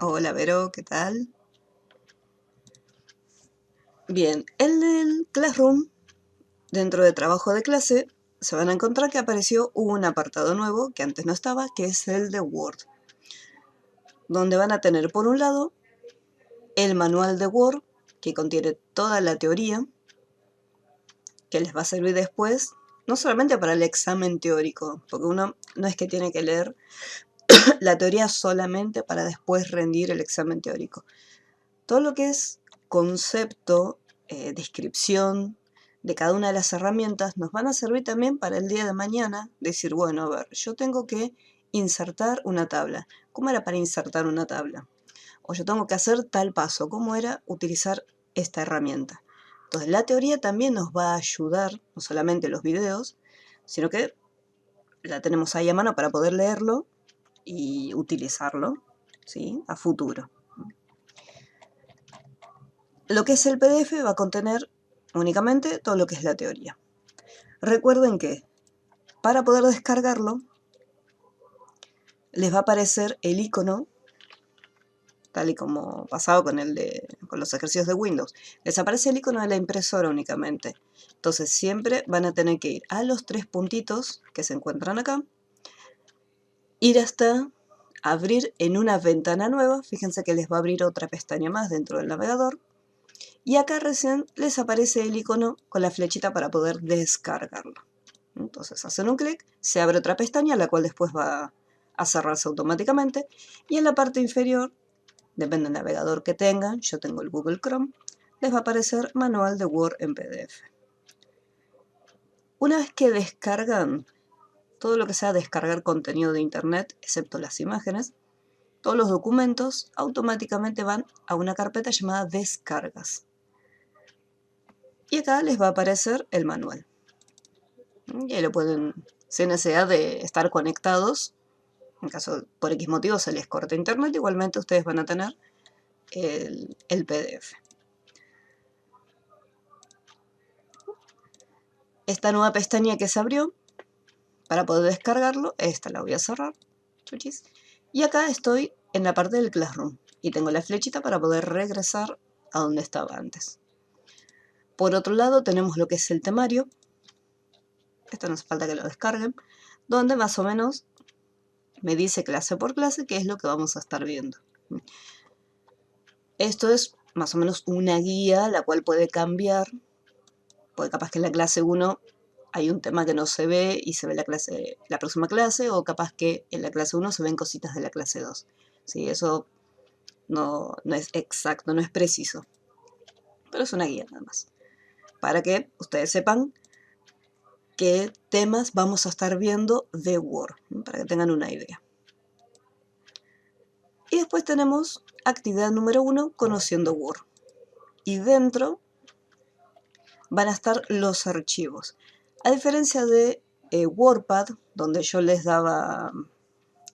Hola Vero, ¿qué tal? Bien, en el Classroom, dentro de trabajo de clase, se van a encontrar que apareció un apartado nuevo que antes no estaba, que es el de Word, donde van a tener por un lado el manual de Word, que contiene toda la teoría, que les va a servir después, no solamente para el examen teórico, porque uno no es que tiene que leer la teoría solamente para después rendir el examen teórico. Todo lo que es concepto, descripción de cada una de las herramientas nos van a servir también para el día de mañana. Decir, bueno, a ver, yo tengo que insertar una tabla. ¿Cómo era para insertar una tabla? O yo tengo que hacer tal paso. ¿Cómo era utilizar esta herramienta? Entonces, la teoría también nos va a ayudar, no solamente los videos, sino que la tenemos ahí a mano para poder leerlo y utilizarlo, ¿sí?, a futuro. Lo que es el PDF va a contener únicamente todo lo que es la teoría. Recuerden que para poder descargarlo les va a aparecer el icono, tal y como pasado con los ejercicios de Windows. Les aparece el icono de la impresora únicamente. Entonces siempre van a tener que ir a los tres puntitos que se encuentran acá, ir hasta abrir en una ventana nueva. Fíjense que les va a abrir otra pestaña más dentro del navegador. Y acá recién les aparece el icono con la flechita para poder descargarlo. Entonces hacen un clic, se abre otra pestaña, la cual después va a cerrarse automáticamente. Y en la parte inferior, depende del navegador que tengan, yo tengo el Google Chrome, les va a aparecer Manual de Word en PDF. Una vez que descargan todo lo que sea descargar contenido de internet, excepto las imágenes, todos los documentos automáticamente van a una carpeta llamada Descargas. Y acá les va a aparecer el manual. Y ahí lo pueden, sin necesidad de estar conectados, en caso por X motivo se les corta internet, igualmente ustedes van a tener el PDF. Esta nueva pestaña que se abrió, para poder descargarlo, esta la voy a cerrar. Chuchis. Y acá estoy en la parte del Classroom. Y tengo la flechita para poder regresar a donde estaba antes. Por otro lado tenemos lo que es el temario. Esto no hace falta que lo descarguen. Donde más o menos me dice clase por clase qué es lo que vamos a estar viendo. Esto es más o menos una guía, la cual puede cambiar, porque capaz que en la clase 1 hay un tema que no se ve y se ve la próxima clase, o capaz que en la clase 1 se ven cositas de la clase 2. ¿Sí? Eso no es exacto, no es preciso, pero es una guía nada más, para que ustedes sepan qué temas vamos a estar viendo de Word, para que tengan una idea. Y después tenemos actividad número 1, conociendo Word. Y dentro van a estar los archivos. A diferencia de WordPad, donde yo les daba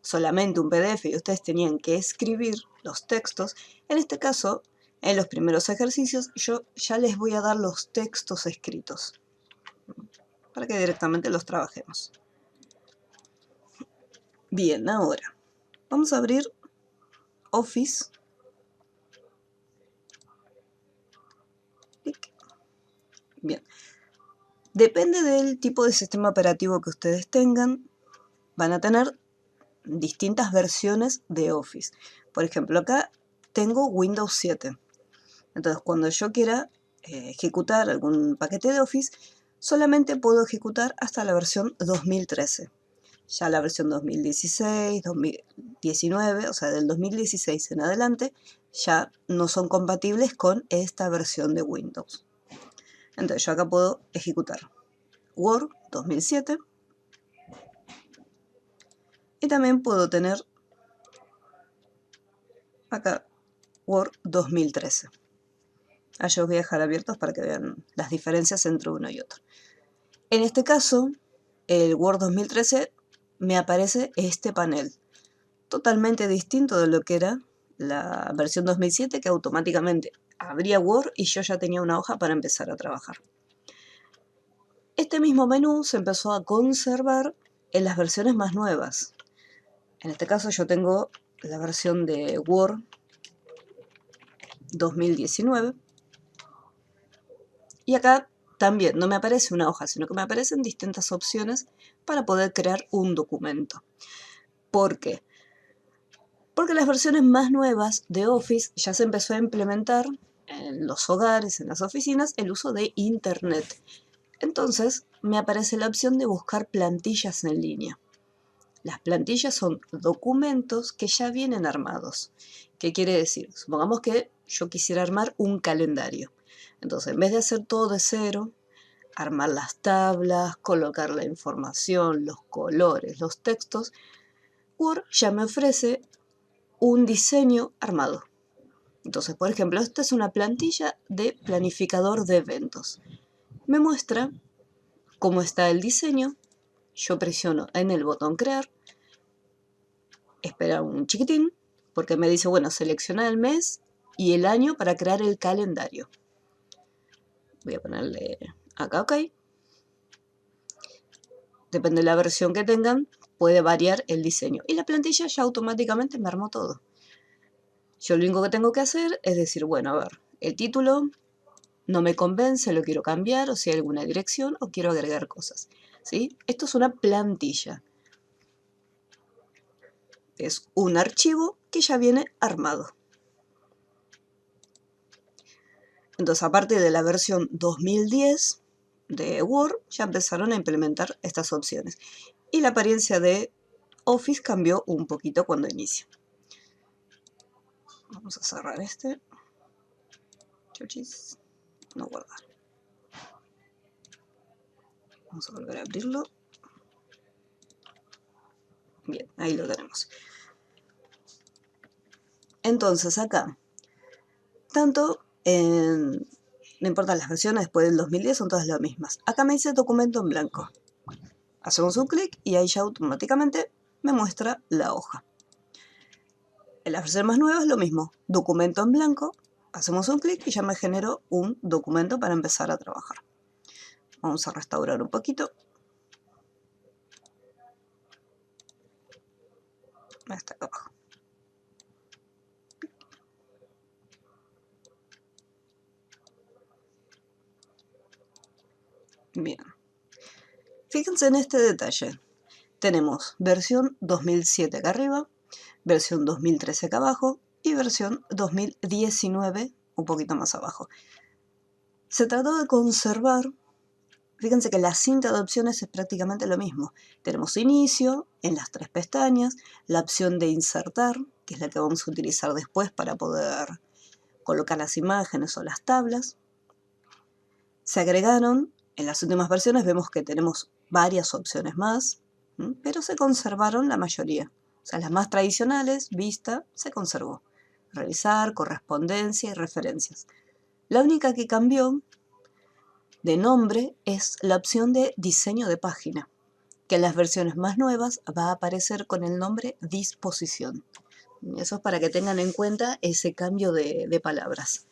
solamente un PDF y ustedes tenían que escribir los textos, en este caso, en los primeros ejercicios, yo ya les voy a dar los textos escritos, para que directamente los trabajemos. Bien, ahora, vamos a abrir Office. Bien. Depende del tipo de sistema operativo que ustedes tengan, van a tener distintas versiones de Office. Por ejemplo, acá tengo Windows 7. Entonces, cuando yo quiera ejecutar algún paquete de Office, solamente puedo ejecutar hasta la versión 2013. Ya la versión 2016, 2019, o sea, del 2016 en adelante, ya no son compatibles con esta versión de Windows. Entonces, yo acá puedo ejecutar Word 2007. Y también puedo tener acá Word 2013. Allá os voy a dejar abiertos para que vean las diferencias entre uno y otro. En este caso, el Word 2013 me aparece este panel, totalmente distinto de lo que era la versión 2007, que automáticamente abría Word y yo ya tenía una hoja para empezar a trabajar. Este mismo menú se empezó a conservar en las versiones más nuevas. En este caso yo tengo la versión de Word 2019. Y acá también no me aparece una hoja, sino que me aparecen distintas opciones para poder crear un documento. ¿Por qué? Porque las versiones más nuevas de Office ya se empezó a implementar en los hogares, en las oficinas, el uso de Internet. Entonces me aparece la opción de buscar plantillas en línea. Las plantillas son documentos que ya vienen armados. ¿Qué quiere decir? Supongamos que yo quisiera armar un calendario. Entonces, en vez de hacer todo de cero, armar las tablas, colocar la información, los colores, los textos, Word ya me ofrece un diseño armado. Entonces, por ejemplo, esta es una plantilla de planificador de eventos. Me muestra cómo está el diseño. Yo presiono en el botón crear, espera un chiquitín, porque me dice, bueno, selecciona el mes y el año para crear el calendario. Voy a ponerle acá OK. Depende de la versión que tengan, puede variar el diseño. Y la plantilla ya automáticamente me armó todo. Yo lo único que tengo que hacer es decir, bueno, a ver, el título no me convence, lo quiero cambiar, o si hay alguna dirección, o quiero agregar cosas. ¿Sí? Esto es una plantilla. Es un archivo que ya viene armado. Entonces, aparte de la versión 2010 de Word, ya empezaron a implementar estas opciones. Y la apariencia de Office cambió un poquito cuando inicia. Vamos a cerrar este. Chochis. No guardar. Vamos a volver a abrirlo. Bien, ahí lo tenemos. Entonces acá, tanto en, no importa las versiones después del 2010, son todas las mismas. Acá me dice documento en blanco. Hacemos un clic y ahí ya automáticamente me muestra la hoja. En las versiones más nuevas lo mismo, documento en blanco, hacemos un clic y ya me generó un documento para empezar a trabajar. Vamos a restaurar un poquito. Hasta acá abajo. Bien. Fíjense en este detalle. Tenemos versión 2007 acá arriba, versión 2013 acá abajo y versión 2019 un poquito más abajo. Se trató de conservar, fíjense que la cinta de opciones es prácticamente lo mismo. Tenemos inicio en las tres pestañas, la opción de insertar, que es la que vamos a utilizar después para poder colocar las imágenes o las tablas. Se agregaron, en las últimas versiones vemos que tenemos varias opciones más, pero se conservaron la mayoría. O sea, las más tradicionales, vista, se conservó. Revisar, correspondencia y referencias. La única que cambió de nombre es la opción de diseño de página, que en las versiones más nuevas va a aparecer con el nombre disposición. Y eso es para que tengan en cuenta ese cambio de palabras.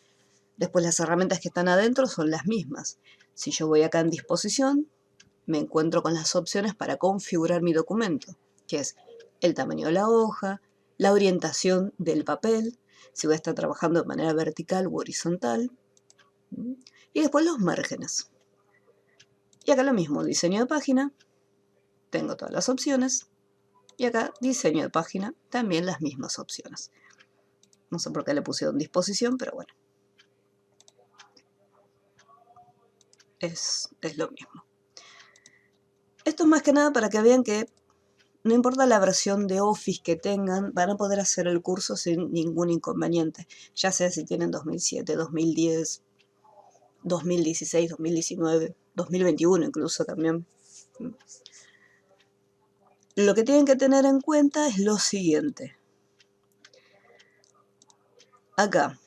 Después las herramientas que están adentro son las mismas. Si yo voy acá en disposición, me encuentro con las opciones para configurar mi documento, que es el tamaño de la hoja, la orientación del papel, si voy a estar trabajando de manera vertical u horizontal, y después los márgenes. Y acá lo mismo, diseño de página, tengo todas las opciones, y acá diseño de página, también las mismas opciones. No sé por qué le pusieron disposición, pero bueno. Es lo mismo. Esto es más que nada para que vean que no importa la versión de Office que tengan, van a poder hacer el curso sin ningún inconveniente. Ya sea si tienen 2007, 2010, 2016, 2019, 2021 incluso también. Lo que tienen que tener en cuenta es lo siguiente. Acá,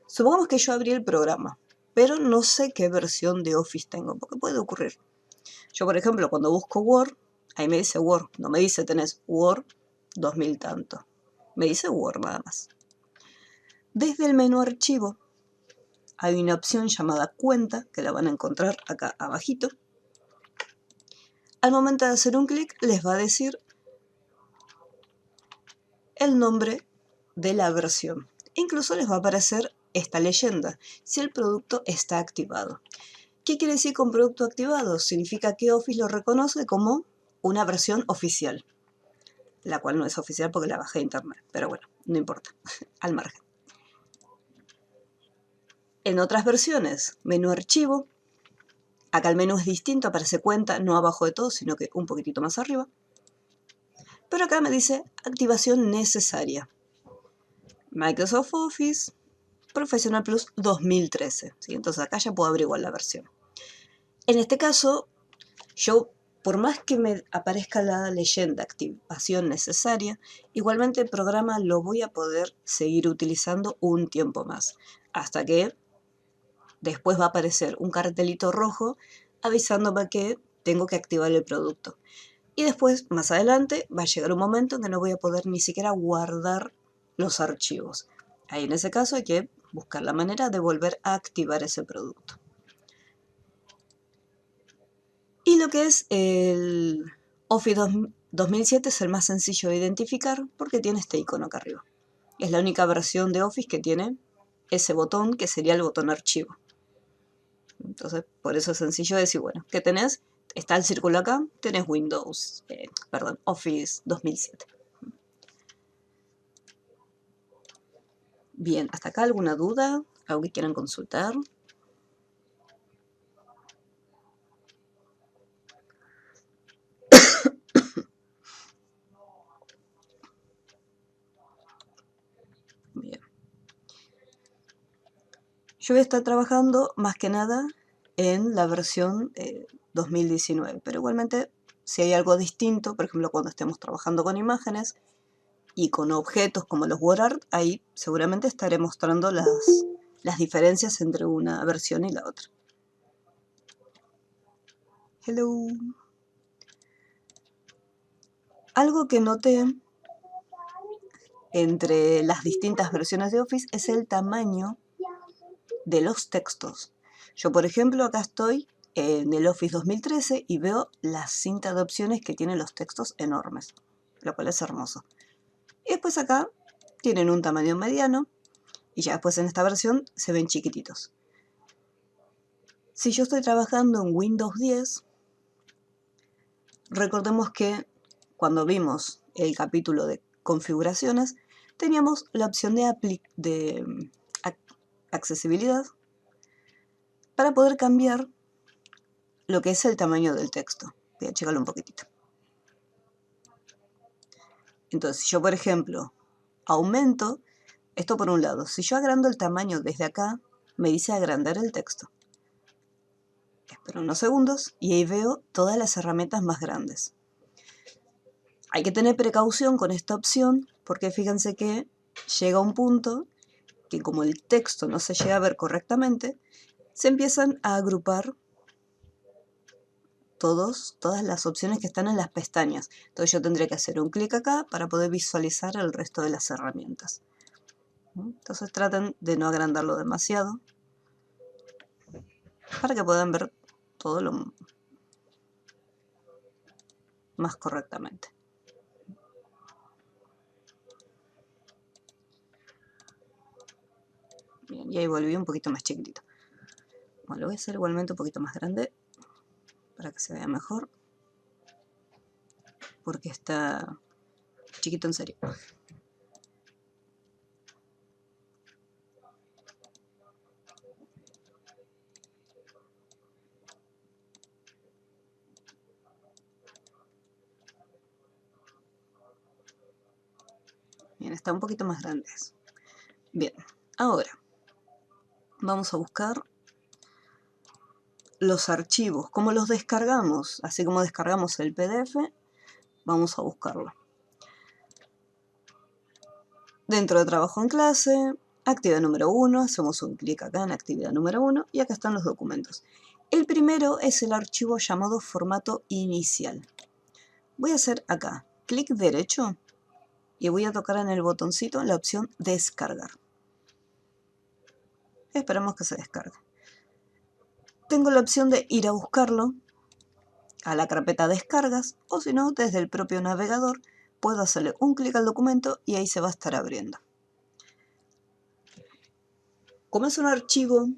supongamos que yo abrí el programa, pero no sé qué versión de Office tengo, porque puede ocurrir. Yo, por ejemplo, cuando busco Word, ahí me dice Word, no me dice tenés Word 2000 tanto, me dice Word nada más. Desde el menú archivo hay una opción llamada cuenta, que la van a encontrar acá abajito. Al momento de hacer un clic les va a decir el nombre de la versión. Incluso les va a aparecer esta leyenda, si el producto está activado. ¿Qué quiere decir con producto activado? Significa que Office lo reconoce como una versión oficial, la cual no es oficial porque la bajé de internet, pero bueno, no importa, al margen. En otras versiones, menú archivo, acá el menú es distinto, aparece cuenta, no abajo de todo, sino que un poquitito más arriba. Pero acá me dice activación necesaria. Microsoft Office Professional Plus 2013. ¿Sí? Entonces acá ya puedo averiguar la versión. En este caso, yo, por más que me aparezca la leyenda activación necesaria, igualmente el programa lo voy a poder seguir utilizando un tiempo más, hasta que después va a aparecer un cartelito rojo avisándome que tengo que activar el producto. Y después, más adelante, va a llegar un momento en que no voy a poder ni siquiera guardar los archivos. Ahí en ese caso hay que buscar la manera de volver a activar ese producto. Y lo que es el Office 2007 es el más sencillo de identificar porque tiene este icono acá arriba. Es la única versión de Office que tiene ese botón que sería el botón archivo. Entonces, por eso es sencillo decir, bueno, ¿qué tenés? Está el círculo acá, tenés Office 2007. Bien, ¿hasta acá alguna duda? ¿Algo que quieran consultar? Bien. Yo voy a estar trabajando más que nada en la versión 2019, pero igualmente si hay algo distinto, por ejemplo cuando estemos trabajando con imágenes y con objetos como los WordArt, ahí seguramente estaré mostrando las diferencias entre una versión y la otra. Hello. Algo que noté entre las distintas versiones de Office es el tamaño de los textos. Yo, por ejemplo, acá estoy en el Office 2013 y veo la cinta de opciones que tiene los textos enormes, lo cual es hermoso. Y después acá tienen un tamaño mediano y ya después en esta versión se ven chiquititos. Si yo estoy trabajando en Windows 10, recordemos que cuando vimos el capítulo de configuraciones, teníamos la opción de accesibilidad para poder cambiar lo que es el tamaño del texto. Voy a checarlo un poquitito. Entonces, si yo, por ejemplo, aumento, esto por un lado, si yo agrando el tamaño desde acá, me dice agrandar el texto. Espero unos segundos y ahí veo todas las herramientas más grandes. Hay que tener precaución con esta opción porque fíjense que llega un punto que como el texto no se llega a ver correctamente, se empiezan a agrupar todas las opciones que están en las pestañas. Entonces yo tendría que hacer un clic acá para poder visualizar el resto de las herramientas. Entonces traten de no agrandarlo demasiado para que puedan ver todo lo más correctamente. Bien, y ahí volví un poquito más chiquitito. Bueno, lo voy a hacer igualmente un poquito más grande para que se vea mejor, porque está chiquito en serio. Bien, está un poquito más grande eso. Bien, ahora vamos a buscar los archivos. ¿Cómo los descargamos? Así como descargamos el PDF, vamos a buscarlo. Dentro de trabajo en clase, actividad número 1, hacemos un clic acá en actividad número 1 y acá están los documentos. El primero es el archivo llamado formato inicial. Voy a hacer acá, clic derecho y voy a tocar en el botoncito la opción descargar. Esperamos que se descargue. Tengo la opción de ir a buscarlo a la carpeta descargas o si no, desde el propio navegador puedo hacerle un clic al documento y ahí se va a estar abriendo. Como es un archivo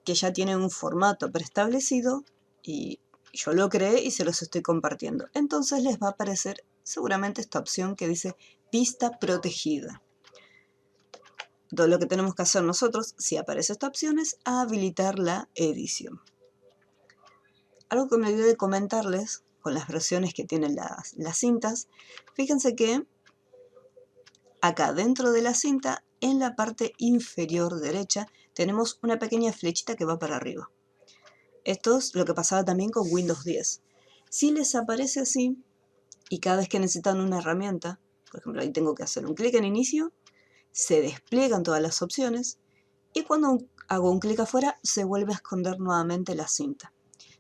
que ya tiene un formato preestablecido y yo lo creé y se los estoy compartiendo, entonces les va a aparecer seguramente esta opción que dice vista protegida. Todo lo que tenemos que hacer nosotros, si aparece esta opción, es habilitar la edición. Algo que me olvidé de comentarles con las versiones que tienen las cintas, fíjense que acá dentro de la cinta, en la parte inferior derecha, tenemos una pequeña flechita que va para arriba. Esto es lo que pasaba también con Windows 10. Si les aparece así, y cada vez que necesitan una herramienta, por ejemplo, ahí tengo que hacer un clic en inicio, se despliegan todas las opciones, y cuando hago un clic afuera, se vuelve a esconder nuevamente la cinta.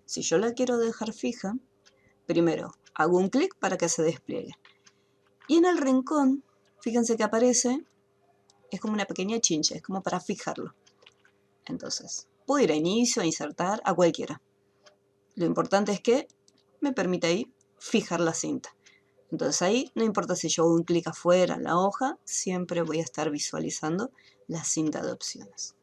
Si yo la quiero dejar fija, primero hago un clic para que se despliegue. Y en el rincón, fíjense que aparece, es como una pequeña chincha, es como para fijarlo. Entonces, puedo ir a inicio, a insertar, a cualquiera. Lo importante es que me permite ahí fijar la cinta. Entonces ahí, no importa si yo hago un clic afuera en la hoja, siempre voy a estar visualizando la cinta de opciones.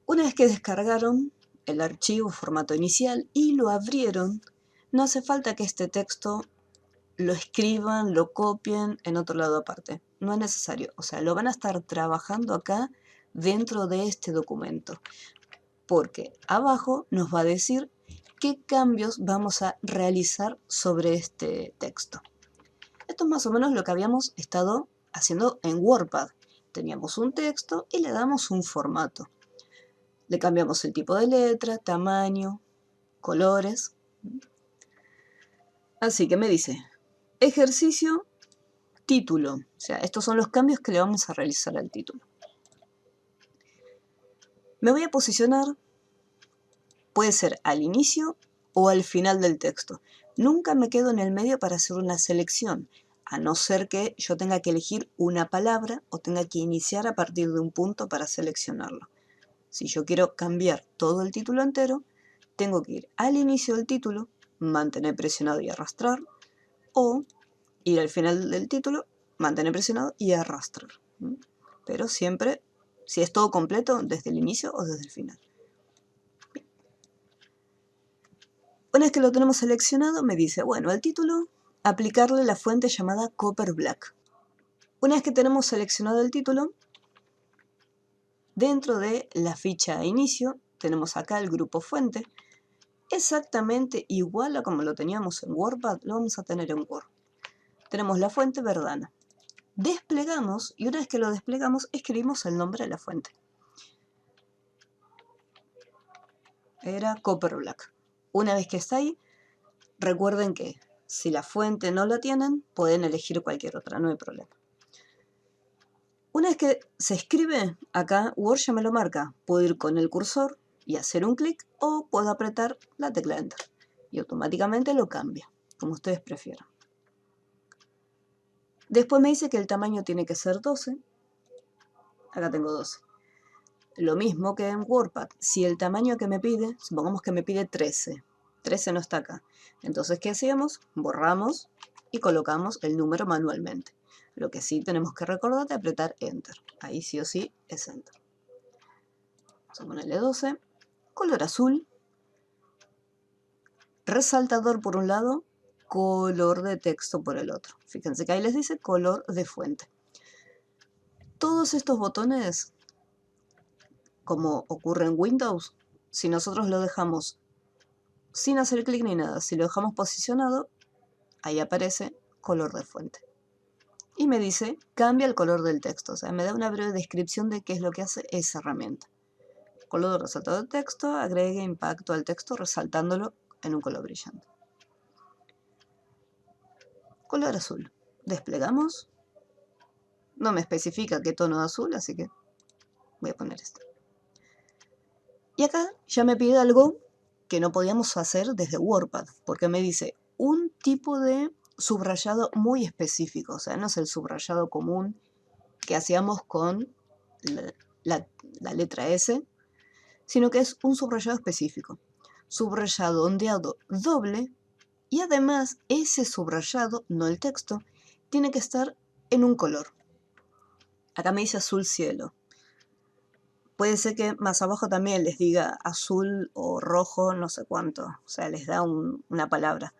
Una vez que descargaron el archivo formato inicial y lo abrieron, no hace falta que este texto lo escriban, lo copien en otro lado aparte. No es necesario. O sea, lo van a estar trabajando acá dentro de este documento. Porque abajo nos va a decir qué cambios vamos a realizar sobre este texto. Esto es más o menos lo que habíamos estado haciendo en WordPad. Teníamos un texto y le damos un formato. Le cambiamos el tipo de letra, tamaño, colores. Así que me dice, ejercicio, título. O sea, estos son los cambios que le vamos a realizar al título. Me voy a posicionar, puede ser al inicio o al final del texto. Nunca me quedo en el medio para hacer una selección, a no ser que yo tenga que elegir una palabra o tenga que iniciar a partir de un punto para seleccionarlo. Si yo quiero cambiar todo el título entero, tengo que ir al inicio del título, mantener presionado y arrastrar, o ir al final del título, mantener presionado y arrastrar. Pero siempre, si es todo completo, desde el inicio o desde el final. Bien. Una vez que lo tenemos seleccionado, me dice, bueno, al título, aplicarle la fuente llamada Copper Black. Una vez que tenemos seleccionado el título, dentro de la ficha inicio, tenemos acá el grupo fuente, exactamente igual a como lo teníamos en WordPad, lo vamos a tener en Word. Tenemos la fuente Verdana. Desplegamos, y una vez que lo desplegamos, escribimos el nombre de la fuente. Era Copper Black. Una vez que está ahí, recuerden que si la fuente no la tienen, pueden elegir cualquier otra, no hay problema. Una vez que se escribe, acá Word ya me lo marca. Puedo ir con el cursor y hacer un clic, o puedo apretar la tecla Enter. Y automáticamente lo cambia, como ustedes prefieran. Después me dice que el tamaño tiene que ser 12. Acá tengo 12. Lo mismo que en WordPad. Si el tamaño que me pide, supongamos que me pide 13. 13 no está acá. Entonces, ¿qué hacemos? Borramos y colocamos el número manualmente. Lo que sí tenemos que recordar es apretar Enter. Ahí sí o sí es Enter. Vamos a ponerle 12. Color azul. Resaltador por un lado, color de texto por el otro. Fíjense que ahí les dice color de fuente. Todos estos botones, como ocurre en Windows, si nosotros lo dejamos sin hacer clic ni nada, si lo dejamos posicionado, ahí aparece color de fuente. Y me dice, cambia el color del texto. O sea, me da una breve descripción de qué es lo que hace esa herramienta. Color resaltado de texto, agregue impacto al texto resaltándolo en un color brillante. Color azul. Desplegamos. No me especifica qué tono de azul, así que voy a poner este. Y acá ya me pide algo que no podíamos hacer desde WordPad, porque me dice un tipo de subrayado muy específico. O sea, no es el subrayado común que hacíamos con la letra S, sino que es un subrayado específico. Subrayado ondeado doble, y además ese subrayado, no el texto, tiene que estar en un color. Acá me dice azul cielo. Puede ser que más abajo también les diga azul o rojo, no sé cuánto. O sea, les da una palabra.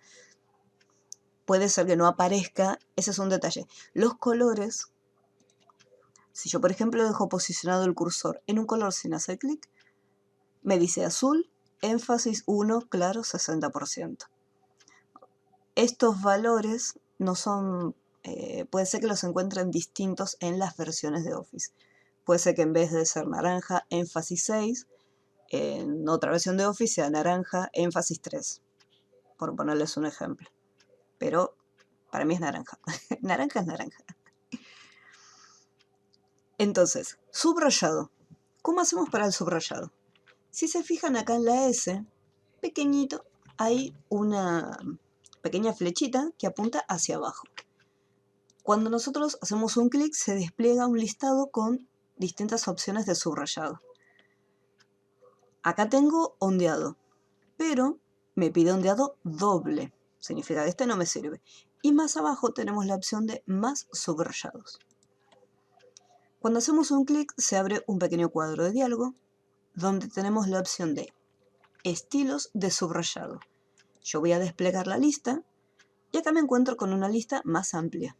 Puede ser que no aparezca, ese es un detalle. Los colores, si yo por ejemplo dejo posicionado el cursor en un color sin hacer clic, me dice azul, énfasis 1, claro, 60%. Estos valores no son, puede ser que los encuentren distintos en las versiones de Office. Puede ser que en vez de ser naranja, énfasis 6, en otra versión de Office sea naranja, énfasis 3, por ponerles un ejemplo. Pero para mí es naranja. Naranja es naranja. Entonces, subrayado. ¿Cómo hacemos para el subrayado? Si se fijan acá en la S, pequeñito, hay una pequeña flechita que apunta hacia abajo. Cuando nosotros hacemos un clic, se despliega un listado con distintas opciones de subrayado. Acá tengo ondeado, pero me pide ondeado doble. Significa que este no me sirve. Y más abajo tenemos la opción de más subrayados. Cuando hacemos un clic, se abre un pequeño cuadro de diálogo donde tenemos la opción de estilos de subrayado. Yo voy a desplegar la lista y acá me encuentro con una lista más amplia.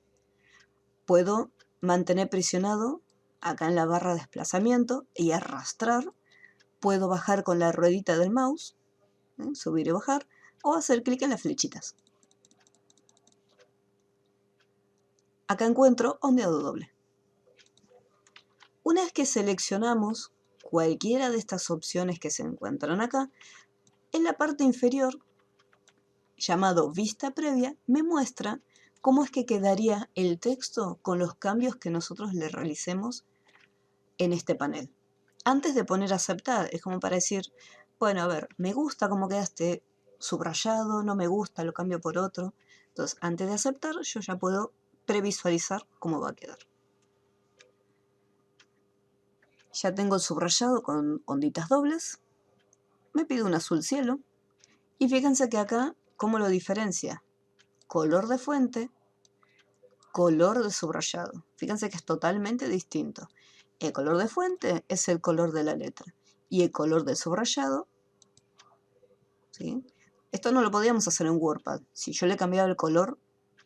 Puedo mantener presionado acá en la barra de desplazamiento y arrastrar. Puedo bajar con la ruedita del mouse, subir y bajar, o hacer clic en las flechitas. Acá encuentro ondeado doble. Una vez que seleccionamos cualquiera de estas opciones que se encuentran acá, en la parte inferior, llamado vista previa, me muestra cómo es que quedaría el texto con los cambios que nosotros le realicemos en este panel. Antes de poner aceptar, es como para decir, bueno, a ver, me gusta cómo queda este subrayado, no me gusta, lo cambio por otro. Entonces, antes de aceptar, yo ya puedo previsualizar cómo va a quedar. Ya tengo el subrayado con onditas dobles. Me pide un azul cielo. Y fíjense que acá, ¿cómo lo diferencia? Color de fuente, color de subrayado. Fíjense que es totalmente distinto. El color de fuente es el color de la letra. Y el color del subrayado, ¿sí? Esto no lo podíamos hacer en WordPad. Si yo le cambiaba el color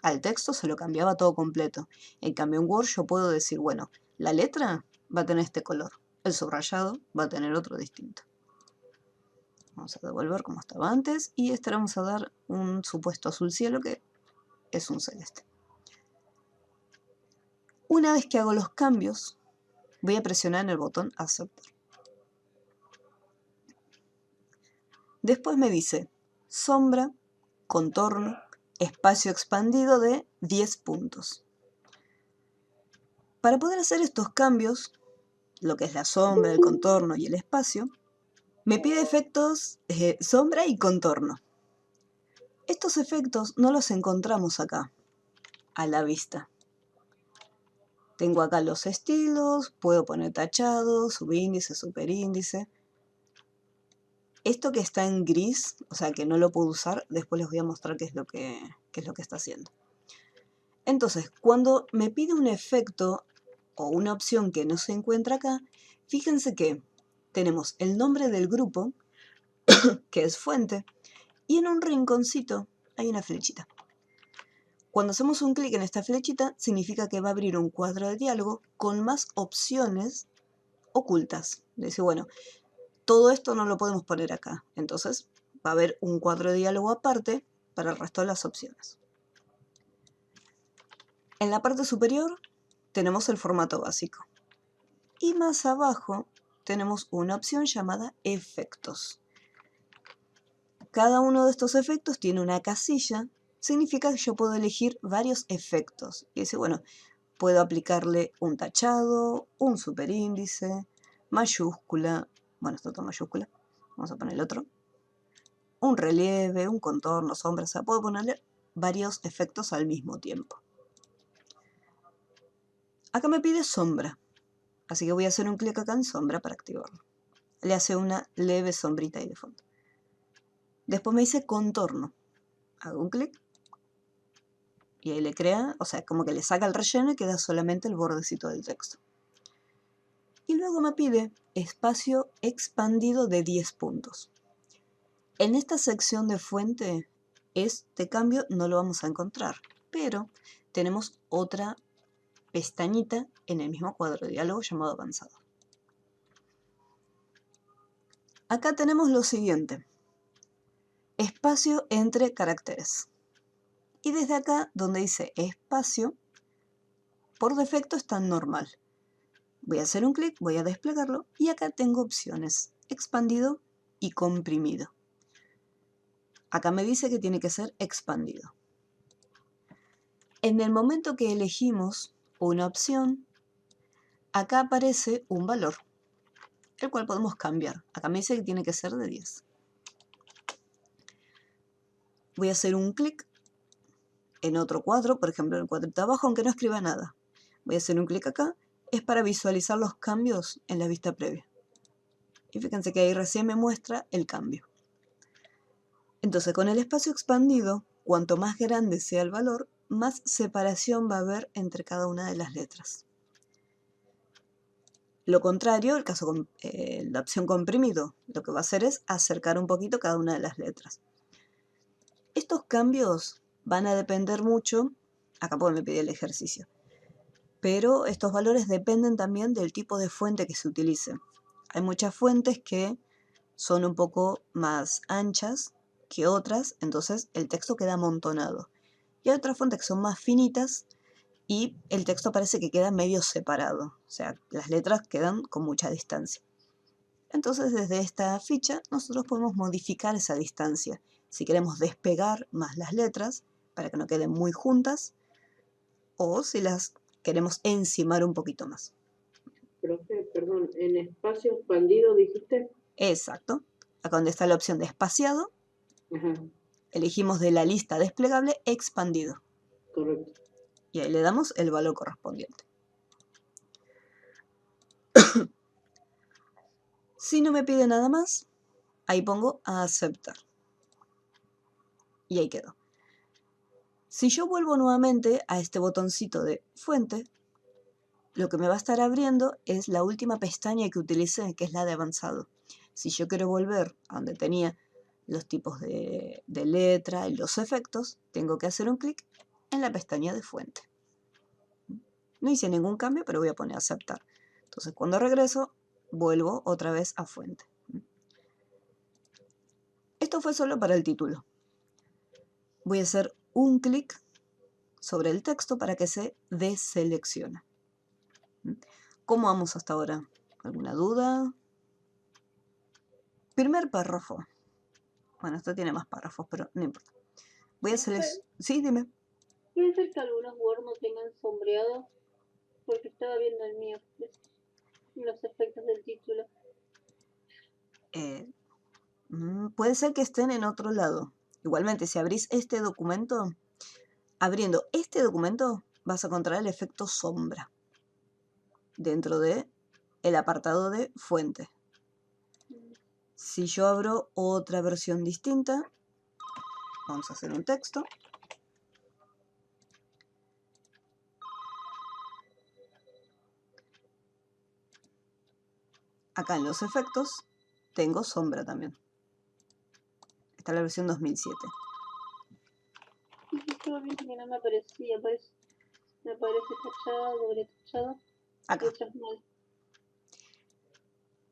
al texto, se lo cambiaba todo completo. En cambio, en Word yo puedo decir, bueno, la letra va a tener este color. El subrayado va a tener otro distinto. Vamos a devolver como estaba antes. Y este le vamos a dar un supuesto azul cielo que es un celeste. Una vez que hago los cambios, voy a presionar en el botón aceptar. Después me dice sombra, contorno, espacio expandido de 10 puntos. Para poder hacer estos cambios, lo que es la sombra, el contorno y el espacio, me pide efectos sombra y contorno. Estos efectos no los encontramos acá, a la vista. Tengo acá los estilos, puedo poner tachado, subíndice, superíndice. Esto que está en gris, o sea que no lo puedo usar, después les voy a mostrar qué es lo que está haciendo. Entonces, cuando me pide un efecto o una opción que no se encuentra acá, fíjense que tenemos el nombre del grupo, que es fuente, y en un rinconcito hay una flechita. Cuando hacemos un clic en esta flechita, significa que va a abrir un cuadro de diálogo con más opciones ocultas. Dice, bueno, todo esto no lo podemos poner acá. Entonces, va a haber un cuadro de diálogo aparte para el resto de las opciones. En la parte superior tenemos el formato básico. Y más abajo tenemos una opción llamada efectos. Cada uno de estos efectos tiene una casilla. Significa que yo puedo elegir varios efectos. Y dice, bueno, puedo aplicarle un tachado, un superíndice, mayúscula. Bueno, esto está mayúscula. Vamos a poner el otro. Un relieve, un contorno, sombra. O sea, puedo ponerle varios efectos al mismo tiempo. Acá me pide sombra. Así que voy a hacer un clic acá en sombra para activarlo. Le hace una leve sombrita ahí de fondo. Después me dice contorno. Hago un clic. Y ahí le crea, o sea, como que le saca el relleno y queda solamente el bordecito del texto. Y luego me pide espacio expandido de 10 puntos. En esta sección de fuente, este cambio no lo vamos a encontrar, pero tenemos otra pestañita en el mismo cuadro de diálogo llamado avanzado. Acá tenemos lo siguiente: espacio entre caracteres. Y desde acá, donde dice espacio, por defecto está en normal. Voy a hacer un clic, voy a desplegarlo y acá tengo opciones: expandido y comprimido. Acá me dice que tiene que ser expandido. En el momento que elegimos una opción, acá aparece un valor, el cual podemos cambiar. Acá me dice que tiene que ser de 10. Voy a hacer un clic en otro cuadro, por ejemplo en el cuadrito de abajo, aunque no escriba nada. Voy a hacer un clic acá, es para visualizar los cambios en la vista previa. Y fíjense que ahí recién me muestra el cambio. Entonces, con el espacio expandido, cuanto más grande sea el valor, más separación va a haber entre cada una de las letras. Lo contrario, el caso con la opción comprimido, lo que va a hacer es acercar un poquito cada una de las letras. Estos cambios van a depender mucho, acá porque me pide el ejercicio, pero estos valores dependen también del tipo de fuente que se utilice. Hay muchas fuentes que son un poco más anchas que otras, entonces el texto queda amontonado. Y hay otras fuentes que son más finitas y el texto parece que queda medio separado, o sea, las letras quedan con mucha distancia. Entonces desde esta ficha nosotros podemos modificar esa distancia. Si queremos despegar más las letras para que no queden muy juntas, o si las queremos encimar un poquito más. Profe, perdón, ¿en espacio expandido dijiste? Exacto. Acá donde está la opción de espaciado, Ajá, elegimos de la lista desplegable expandido. correcto. Y ahí le damos el valor correspondiente. Si no me pide nada más, ahí pongo a aceptar. Y ahí quedó. Si yo vuelvo nuevamente a este botoncito de fuente, lo que me va a estar abriendo es la última pestaña que utilicé, que es la de avanzado. Si yo quiero volver a donde tenía los tipos de letra y los efectos, tengo que hacer un clic en la pestaña de fuente. No hice ningún cambio, pero voy a poner aceptar. Entonces cuando regreso, vuelvo otra vez a fuente. Esto fue solo para el título. Voy a hacer un clic sobre el texto para que se deseleccione. ¿Cómo vamos hasta ahora? ¿Alguna duda? Primer párrafo. Bueno, esto tiene más párrafos, pero no importa. Voy a seleccionar... Sí, dime. Puede ser que algunos Word no tengan sombreado, porque estaba viendo el mío, los efectos del título. Puede ser que estén en otro lado. Igualmente, si abrís este documento, abriendo este documento vas a encontrar el efecto sombra dentro de el apartado de fuente. Si yo abro otra versión distinta, vamos a hacer un texto. Acá en los efectos tengo sombra también. Esta es la versión 2007. Sí, estaba viendo que no me aparecía, me aparece tachado, doble tachado, Acá. letras mal.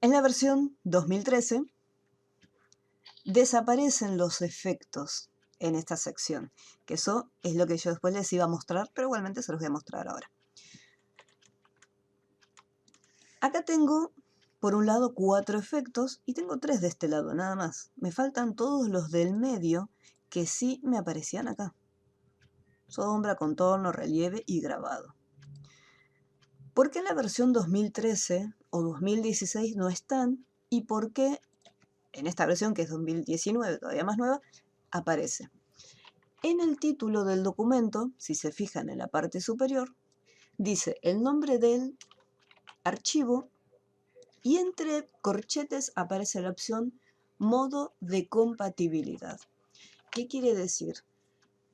En la versión 2013 desaparecen los efectos en esta sección, que eso es lo que yo después les iba a mostrar, pero igualmente se los voy a mostrar ahora. Acá tengo, por un lado, 4 efectos y tengo 3 de este lado, nada más. Me faltan todos los del medio que sí me aparecían acá. Sombra, contorno, relieve y grabado. ¿Por qué en la versión 2013 o 2016 no están? ¿Y por qué en esta versión, que es 2019, todavía más nueva, aparece? En el título del documento, si se fijan en la parte superior, dice el nombre del archivo y entre corchetes aparece la opción modo de compatibilidad. ¿Qué quiere decir?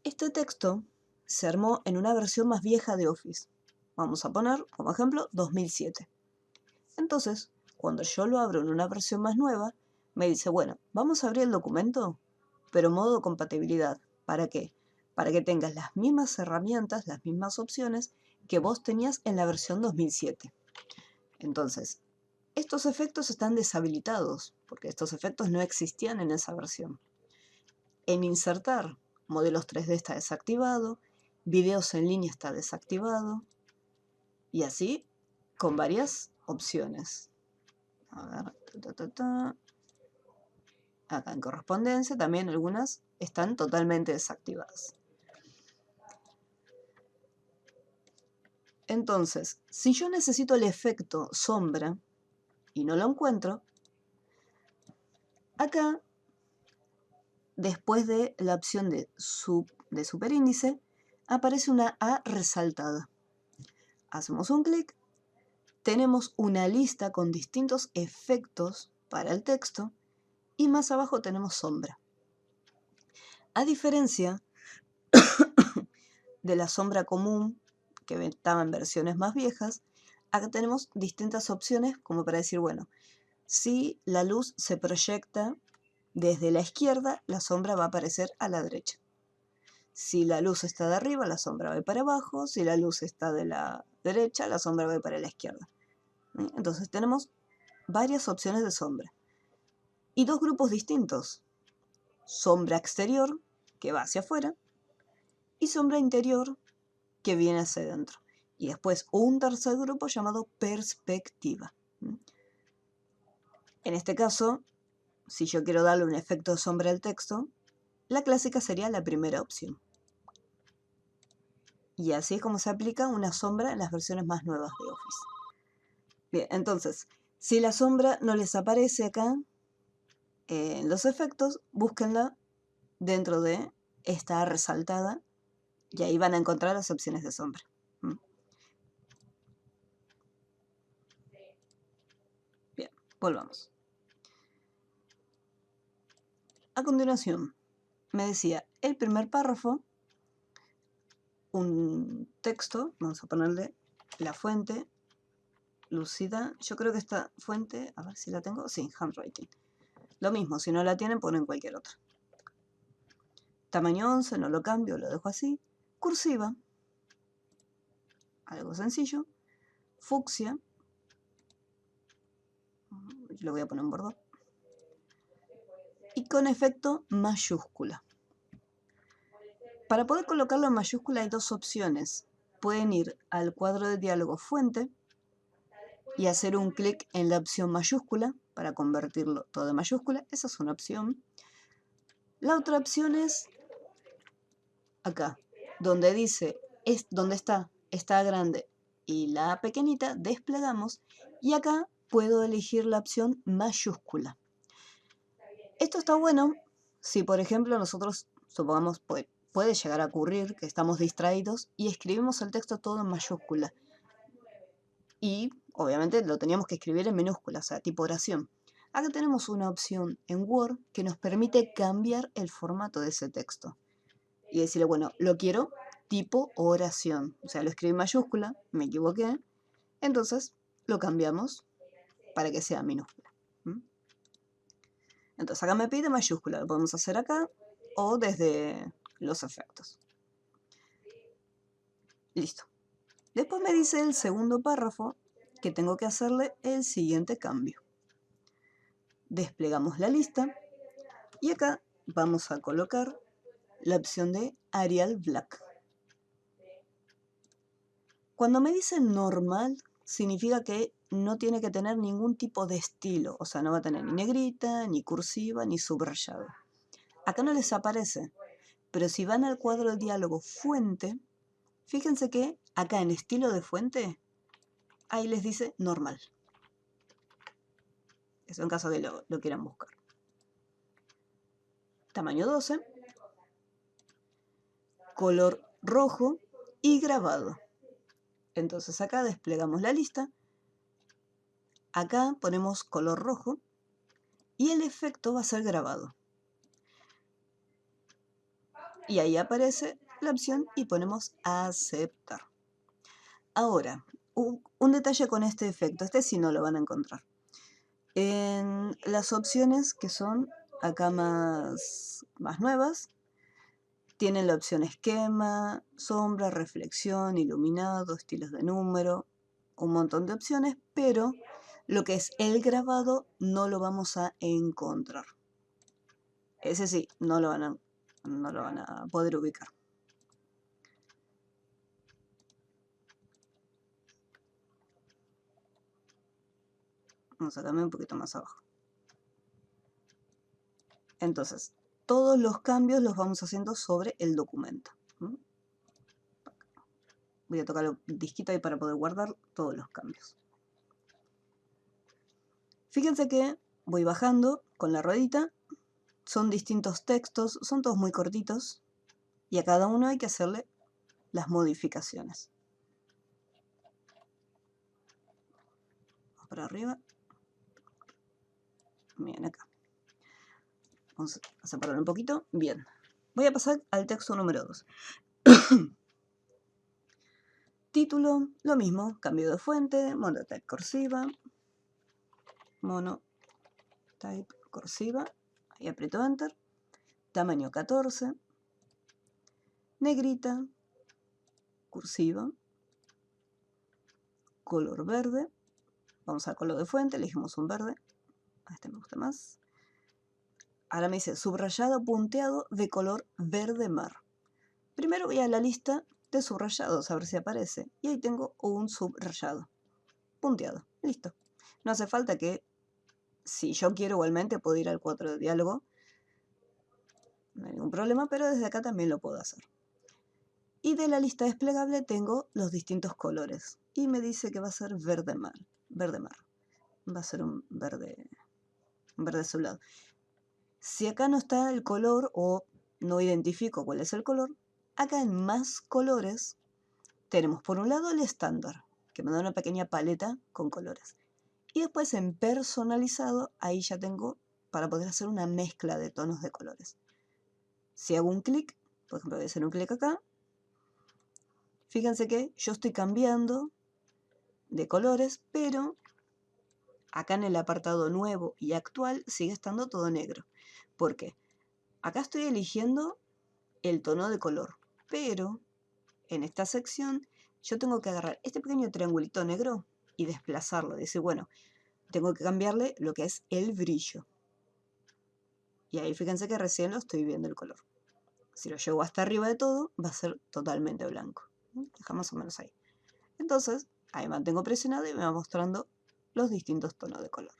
Este texto se armó en una versión más vieja de Office. Vamos a poner como ejemplo 2007. Entonces, cuando yo lo abro en una versión más nueva, me dice, bueno, vamos a abrir el documento, pero modo compatibilidad. ¿Para qué? Para que tengas las mismas herramientas, las mismas opciones que vos tenías en la versión 2007. Entonces, estos efectos están deshabilitados, porque estos efectos no existían en esa versión. En insertar modelos 3D está desactivado, videos en línea está desactivado, y así con varias opciones. A ver, acá en correspondencia también algunas están totalmente desactivadas. Entonces, si yo necesito el efecto sombra y no lo encuentro, acá, después de la opción de superíndice, aparece una A resaltada. Hacemos un clic, tenemos una lista con distintos efectos para el texto y más abajo tenemos sombra. A diferencia de la sombra común, que estaba en versiones más viejas, acá tenemos distintas opciones como para decir, bueno, si la luz se proyecta desde la izquierda, la sombra va a aparecer a la derecha. Si la luz está de arriba, la sombra va a ir para abajo. Si la luz está de la derecha, la sombra va a ir para la izquierda. Entonces tenemos varias opciones de sombra. Y dos grupos distintos. Sombra exterior, que va hacia afuera, y sombra interior, que viene hacia adentro. Y después un tercer grupo llamado perspectiva. En este caso, si yo quiero darle un efecto de sombra al texto, la clásica sería la primera opción. Y así es como se aplica una sombra en las versiones más nuevas de Office. Bien, entonces, si la sombra no les aparece acá en los efectos, búsquenla dentro de esta resaltada y ahí van a encontrar las opciones de sombra. Bien, volvamos. A continuación, me decía el primer párrafo, un texto, vamos a ponerle la fuente, Lucida, yo creo que esta fuente, a ver si la tengo, sí, handwriting. Lo mismo, si no la tienen, ponen cualquier otra. Tamaño 11, no lo cambio, lo dejo así. Cursiva, algo sencillo. Fucsia, lo voy a poner en bordeaux. Y con efecto mayúscula. Para poder colocarlo en mayúscula hay dos opciones. Pueden ir al cuadro de diálogo fuente y hacer un clic en la opción mayúscula para convertirlo todo en mayúscula. Esa es una opción. La otra opción es acá, donde dice, donde está grande y la A pequeñita, desplegamos y acá puedo elegir la opción mayúscula. Esto está bueno si, por ejemplo, nosotros, supongamos, puede llegar a ocurrir que estamos distraídos y escribimos el texto todo en mayúscula. Y, obviamente, lo teníamos que escribir en minúscula, o sea, tipo oración. Acá tenemos una opción en Word que nos permite cambiar el formato de ese texto. Y decirle, bueno, lo quiero tipo oración. O sea, lo escribí en mayúscula, me equivoqué. Entonces, lo cambiamos para que sea minúscula. Entonces, acá me pide mayúscula. Lo podemos hacer acá o desde los efectos. Listo. Después me dice el segundo párrafo que tengo que hacerle el siguiente cambio. Desplegamos la lista y acá vamos a colocar la opción de Arial Black. Cuando me dice normal, significa que no tiene que tener ningún tipo de estilo, o sea, no va a tener ni negrita, ni cursiva, ni subrayado. Acá no les aparece, pero si van al cuadro de diálogo fuente, fíjense que acá en estilo de fuente, ahí les dice normal. Eso en caso de que lo quieran buscar. Tamaño 12, color rojo y grabado. Entonces acá desplegamos la lista, acá ponemos color rojo y el efecto va a ser grabado. Y ahí aparece la opción y ponemos aceptar. Ahora, un detalle con este efecto, este sí no lo van a encontrar. En las opciones que son acá más nuevas, tienen la opción esquema, sombra, reflexión, iluminado, estilos de número, un montón de opciones, pero lo que es el grabado no lo vamos a encontrar. Ese sí, no lo van a poder ubicar. Vamos a cambiar un poquito más abajo. Entonces, todos los cambios los vamos haciendo sobre el documento. Voy a tocar el disquito ahí para poder guardar todos los cambios. Fíjense que voy bajando con la ruedita. Son distintos textos, son todos muy cortitos. Y a cada uno hay que hacerle las modificaciones. Vamos para arriba. Bien, acá. Vamos a separarlo un poquito. Bien. Voy a pasar al texto número 2. Título, lo mismo, cambio de fuente, monotype cursiva, monotype cursiva, ahí aprieto Enter, tamaño 14, negrita, cursiva, color verde, vamos al color de fuente, elegimos un verde, a este me gusta más. Ahora me dice subrayado punteado de color verde mar. Primero voy a la lista de subrayados, a ver si aparece. Y ahí tengo un subrayado. Punteado. Listo. No hace falta que, si yo quiero igualmente, puedo ir al cuadro de diálogo. No hay ningún problema, pero desde acá también lo puedo hacer. Y de la lista desplegable tengo los distintos colores. Y me dice que va a ser verde mar. Verde mar. Va a ser un verde azulado. Si acá no está el color o no identifico cuál es el color, acá en más colores tenemos por un lado el estándar, que me da una pequeña paleta con colores. Y después en personalizado, ahí ya tengo para poder hacer una mezcla de tonos de colores. Si hago un clic, por ejemplo voy a hacer un clic acá, fíjense que yo estoy cambiando de colores, pero acá en el apartado nuevo y actual sigue estando todo negro. ¿Por qué? Acá estoy eligiendo el tono de color, pero en esta sección yo tengo que agarrar este pequeño triangulito negro y desplazarlo. Decir, bueno, tengo que cambiarle lo que es el brillo. Y ahí fíjense que recién lo estoy viendo el color. Si lo llevo hasta arriba de todo, va a ser totalmente blanco. Deja más o menos ahí. Entonces, ahí mantengo presionado y me va mostrando los distintos tonos de color.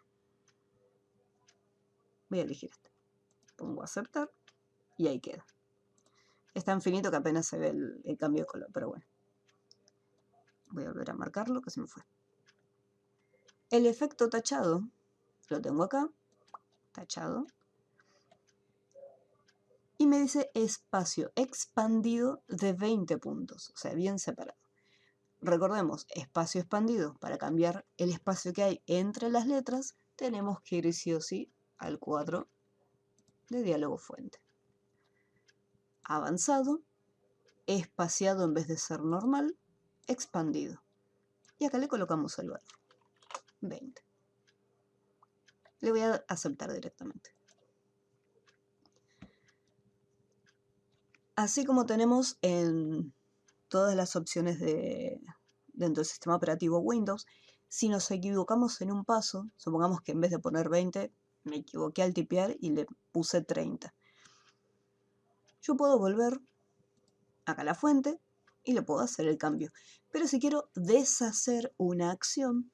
Voy a elegir este. Pongo aceptar y ahí queda. Es tan finito que apenas se ve el cambio de color, pero bueno. Voy a volver a marcarlo, que se me fue. El efecto tachado lo tengo acá, tachado. Y me dice espacio expandido de 20 puntos, o sea, bien separado. Recordemos, espacio expandido, para cambiar el espacio que hay entre las letras, tenemos que ir sí o sí al cuadro de diálogo fuente. Avanzado, espaciado en vez de ser normal, expandido. Y acá le colocamos el valor, 20. Le voy a aceptar directamente. Así como tenemos en todas las opciones dentro del sistema operativo Windows, si nos equivocamos en un paso, supongamos que en vez de poner 20, me equivoqué al tipear y le puse 30. Yo puedo volver acá a la fuente y le puedo hacer el cambio. Pero si quiero deshacer una acción,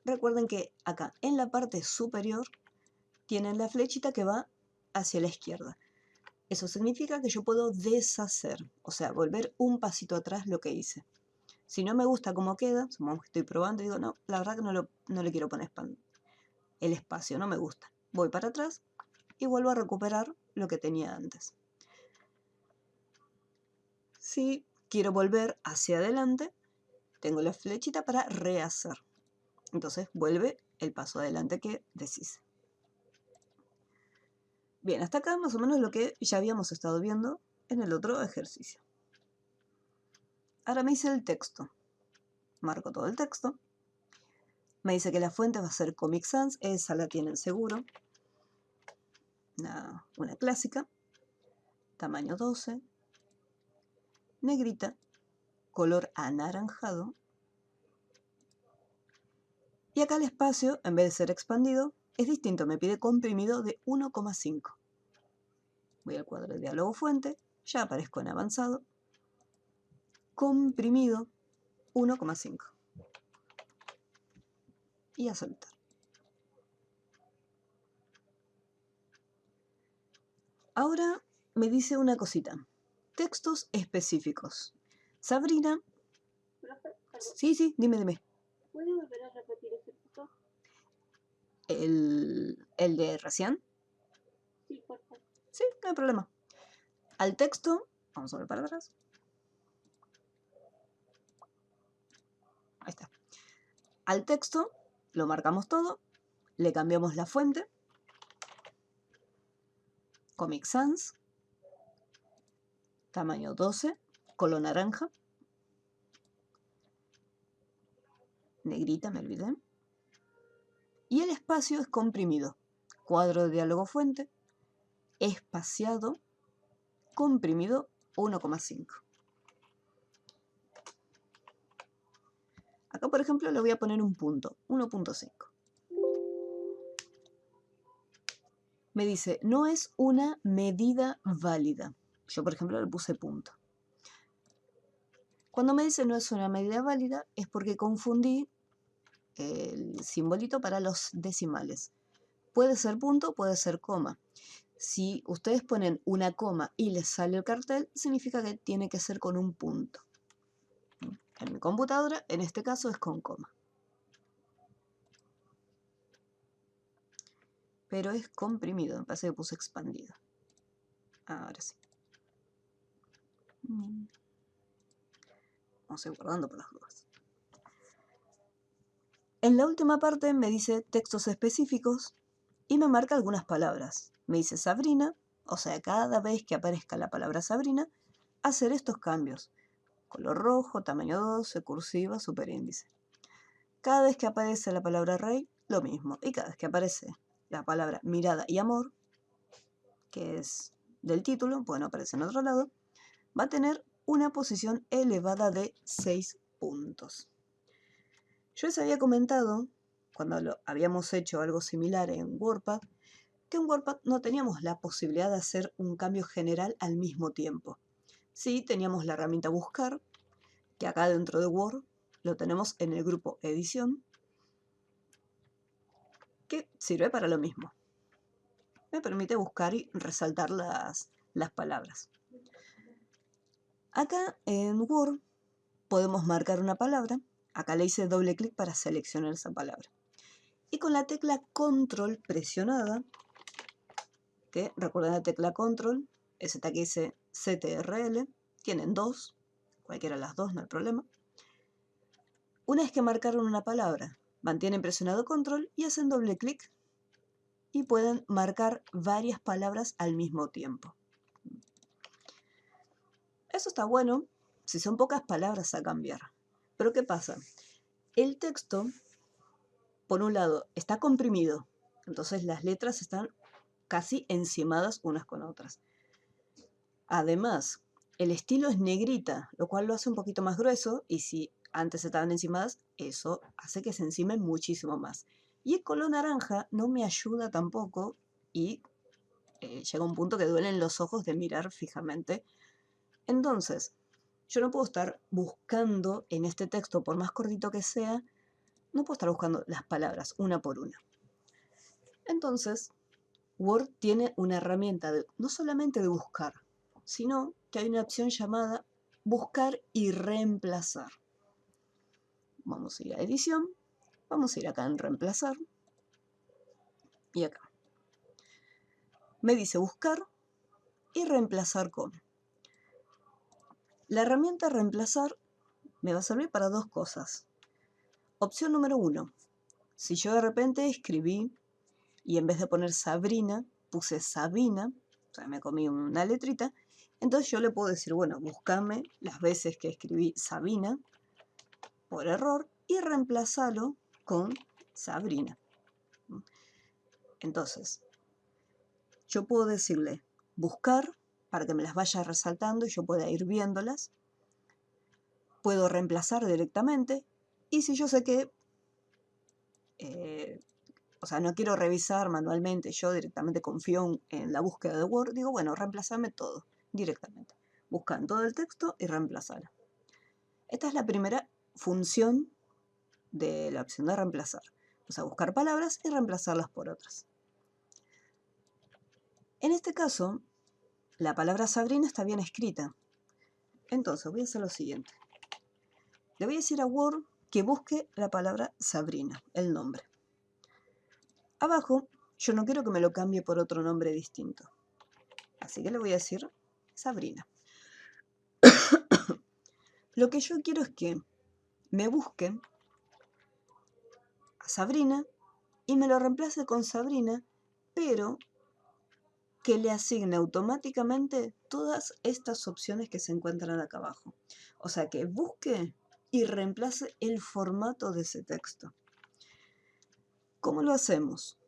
recuerden que acá en la parte superior tienen la flechita que va hacia la izquierda. Eso significa que yo puedo deshacer, o sea, volver un pasito atrás lo que hice. Si no me gusta cómo queda, supongamos que estoy probando y digo, no, la verdad que no le quiero poner el espacio, no me gusta. Voy para atrás y vuelvo a recuperar lo que tenía antes. Si quiero volver hacia adelante, tengo la flechita para rehacer. Entonces vuelve el paso adelante que deshice. Bien, hasta acá más o menos lo que ya habíamos estado viendo en el otro ejercicio. Ahora me hice el texto. marco todo el texto. Me dice que la fuente va a ser Comic Sans, esa la tienen seguro. Una clásica. Tamaño 12. Negrita. Color anaranjado. Y acá el espacio, en vez de ser expandido, es distinto. Me pide comprimido de 1,5. Voy al cuadro de diálogo fuente. Ya aparezco en avanzado. Comprimido 1,5. Y aceptar. Ahora me dice una cosita. Textos específicos. Sabrina. Profe, algo. Sí, dime. ¿Puede volver a repetir ese punto? ¿El de recién? Sí, por favor. Sí, no hay problema. Al texto, vamos a ver para atrás. Ahí está. Al texto lo marcamos todo, le cambiamos la fuente, Comic Sans, tamaño 12, color naranja, negrita me olvidé, y el espacio es comprimido, cuadro de diálogo fuente, espaciado, comprimido 1,5. Acá, por ejemplo, le voy a poner un punto, 1,5. Me dice, no es una medida válida. Yo, por ejemplo, le puse punto. Cuando me dice no es una medida válida, es porque confundí el simbolito para los decimales. Puede ser punto, puede ser coma. Si ustedes ponen una coma y les sale el cartel, significa que tiene que ser con un punto. En mi computadora, en este caso, es con coma. Pero es comprimido, me parece que puse expandido. Ahora sí. Vamos a ir guardando por las dudas. En la última parte me dice textos específicos y me marca algunas palabras. Me dice Sabrina, o sea, cada vez que aparezca la palabra Sabrina, hacer estos cambios. Color rojo, tamaño 12, cursiva, superíndice. Cada vez que aparece la palabra rey, lo mismo. Y cada vez que aparece la palabra mirada y amor, que es del título, bueno, aparece en otro lado, va a tener una posición elevada de 6 puntos. Yo les había comentado, cuando habíamos hecho algo similar en WordPad, que en WordPad no teníamos la posibilidad de hacer un cambio general al mismo tiempo. Sí, teníamos la herramienta buscar, que acá dentro de Word lo tenemos en el grupo edición, que sirve para lo mismo. Me permite buscar y resaltar las palabras. Acá en Word podemos marcar una palabra. Acá le hice doble clic para seleccionar esa palabra. Y con la tecla control presionada, que recuerden la tecla control, esta que dice CTRL, tienen dos, cualquiera de las dos, no hay problema. Una vez que marcaron una palabra, mantienen presionado control y hacen doble clic y pueden marcar varias palabras al mismo tiempo. Eso está bueno si son pocas palabras a cambiar. Pero ¿qué pasa? El texto, por un lado, está comprimido, entonces las letras están casi encimadas unas con otras. Además, el estilo es negrita, lo cual lo hace un poquito más grueso, y si antes estaban encimadas, eso hace que se encimen muchísimo más. Y el color naranja no me ayuda tampoco, y llega un punto que duelen los ojos de mirar fijamente. Entonces, yo no puedo estar buscando en este texto, por más cortito que sea, no puedo estar buscando las palabras una por una. Entonces, Word tiene una herramienta no solamente de buscar, sino que hay una opción llamada buscar y reemplazar. Vamos a ir a edición, vamos a ir acá en reemplazar y acá. Me dice buscar y reemplazar con. La herramienta reemplazar me va a servir para dos cosas. Opción número 1. Si yo de repente escribí y en vez de poner Sabrina, puse Sabina, o sea, me comí una letrita, entonces yo le puedo decir, bueno, búscame las veces que escribí Sabina por error y reemplazarlo con Sabrina. Entonces, yo puedo decirle buscar para que me las vaya resaltando y yo pueda ir viéndolas. Puedo reemplazar directamente y si yo sé que, o sea, no quiero revisar manualmente, yo directamente confío en la búsqueda de Word, digo, bueno, reemplazame todo directamente. Buscan todo el texto y reemplazarlo. Esta es la primera función de la opción de reemplazar. O sea, buscar palabras y reemplazarlas por otras. En este caso, la palabra Sabrina está bien escrita. Entonces voy a hacer lo siguiente. Le voy a decir a Word que busque la palabra Sabrina, el nombre. Abajo, yo no quiero que me lo cambie por otro nombre distinto. Así que le voy a decir Sabrina. Lo que yo quiero es que me busque a Sabrina y me lo reemplace con Sabrina, pero que le asigne automáticamente todas estas opciones que se encuentran acá abajo. O sea, que busque y reemplace el formato de ese texto. ¿Cómo lo hacemos?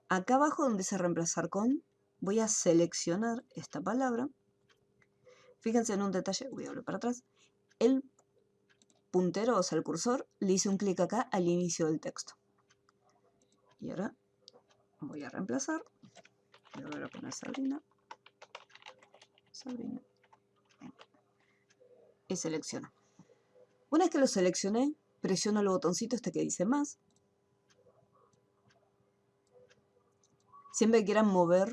Acá abajo donde dice reemplazar con, voy a seleccionar esta palabra. Fíjense en un detalle, voy a volver para atrás. El puntero, o sea, el cursor, le hice un clic acá al inicio del texto. Y ahora voy a reemplazar. Voy a volver a poner Sabrina. Sabrina. Y selecciono. Una vez que lo seleccioné, presiono el botoncito este que dice más. Siempre que quieran mover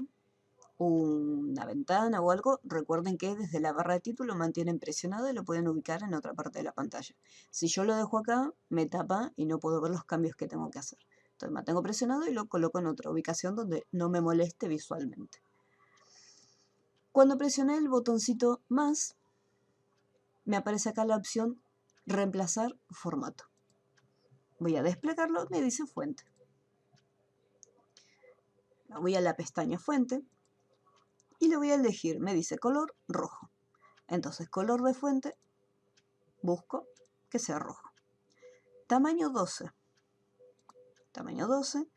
una ventana o algo, recuerden que desde la barra de título mantienen presionado y lo pueden ubicar en otra parte de la pantalla. Si yo lo dejo acá, me tapa y no puedo ver los cambios que tengo que hacer. Entonces mantengo presionado y lo coloco en otra ubicación donde no me moleste visualmente. Cuando presioné el botoncito más, me aparece acá la opción reemplazar formato. Voy a desplegarlo, me dice fuente. Voy a la pestaña fuente y le voy a elegir, me dice color rojo. Entonces color de fuente, busco que sea rojo. Tamaño 12. Tamaño 12,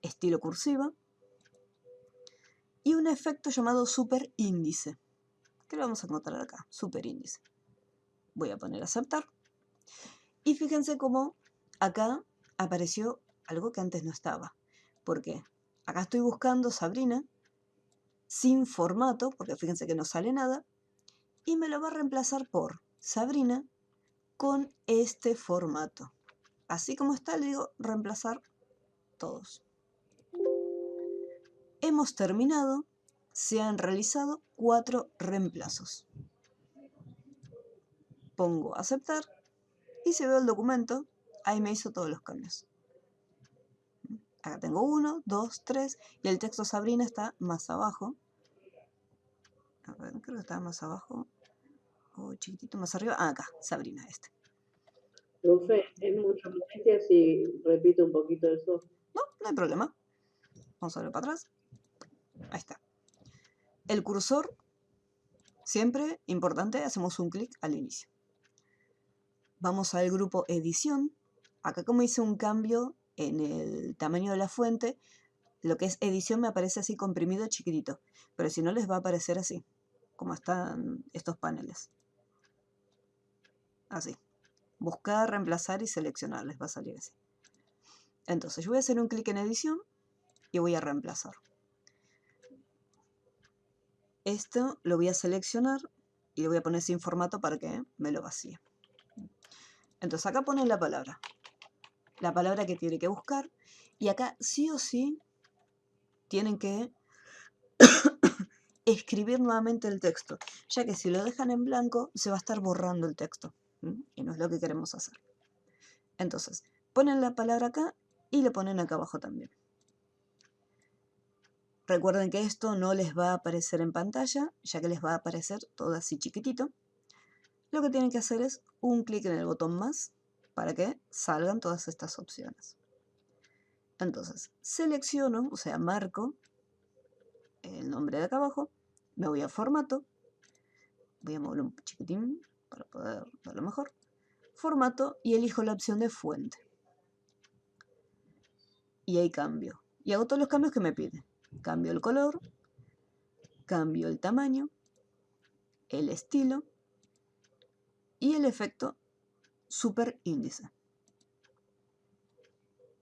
estilo cursiva y un efecto llamado superíndice, que lo vamos a encontrar acá, superíndice. Voy a poner aceptar y fíjense cómo acá apareció algo que antes no estaba. ¿Por qué? Acá estoy buscando Sabrina sin formato, porque fíjense que no sale nada, y me lo va a reemplazar por Sabrina con este formato. Así como está, le digo reemplazar todos. Hemos terminado, se han realizado 4 reemplazos. Pongo aceptar y si veo el documento, ahí me hizo todos los cambios. Acá tengo 1, 2, 3 y el texto Sabrina está más abajo. A ver, creo que está más abajo. O chiquitito más arriba. Ah, acá, Sabrina este. Profe, ¿es mucha molestia si repito un poquito eso? No, no hay problema. Vamos a ver para atrás. Ahí está. El cursor, siempre importante, hacemos un clic al inicio. Vamos al grupo edición. Acá como hice un cambio en el tamaño de la fuente, lo que es edición me aparece así comprimido chiquitito. Pero si no les va a aparecer así, como están estos paneles. Así. Buscar, reemplazar y seleccionar, les va a salir así. Entonces yo voy a hacer un clic en edición y voy a reemplazar. Esto lo voy a seleccionar y le voy a poner sin formato para que me lo vacíe. Entonces acá ponen la palabra que tiene que buscar y acá sí o sí tienen que escribir nuevamente el texto, ya que si lo dejan en blanco se va a estar borrando el texto y no es lo que queremos hacer. Entonces ponen la palabra acá y le ponen acá abajo también. Recuerden que esto no les va a aparecer en pantalla, ya que les va a aparecer todo así chiquitito. Lo que tienen que hacer es un clic en el botón más para que salgan todas estas opciones. Entonces, selecciono, o sea, marco el nombre de acá abajo, me voy a formato, voy a moverlo un chiquitín para poder verlo mejor. formato y elijo la opción de fuente. Y ahí cambio. Y hago todos los cambios que me pide. Cambio el color, cambio el tamaño, el estilo y el efecto superíndice.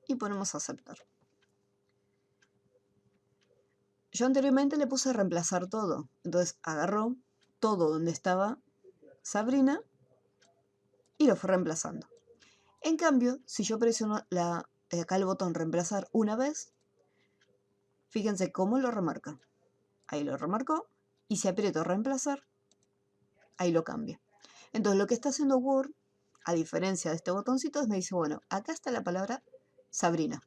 Y ponemos a aceptar. Yo anteriormente le puse a reemplazar todo. Entonces agarró todo donde estaba Sabrina y lo fue reemplazando. En cambio, si yo presiono acá el botón reemplazar una vez, fíjense cómo lo remarca. Ahí lo remarcó. Y si aprieto reemplazar, ahí lo cambia. Entonces lo que está haciendo Word, a diferencia de este botoncito, es me dice, bueno, acá está la palabra Sabrina.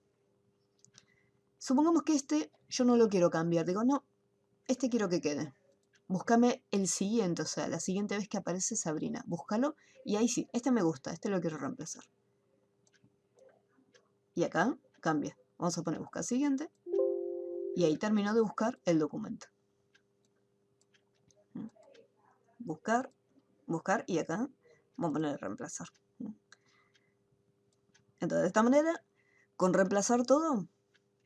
Supongamos que este yo no lo quiero cambiar. Digo, no, este quiero que quede. Búscame el siguiente, o sea, la siguiente vez que aparece Sabrina. Búscalo y ahí sí, este me gusta, este lo quiero reemplazar. Y acá cambia. Vamos a poner buscar siguiente. Y ahí terminó de buscar el documento. Buscar, buscar y acá vamos a poner reemplazar. Entonces de esta manera, con reemplazar todo,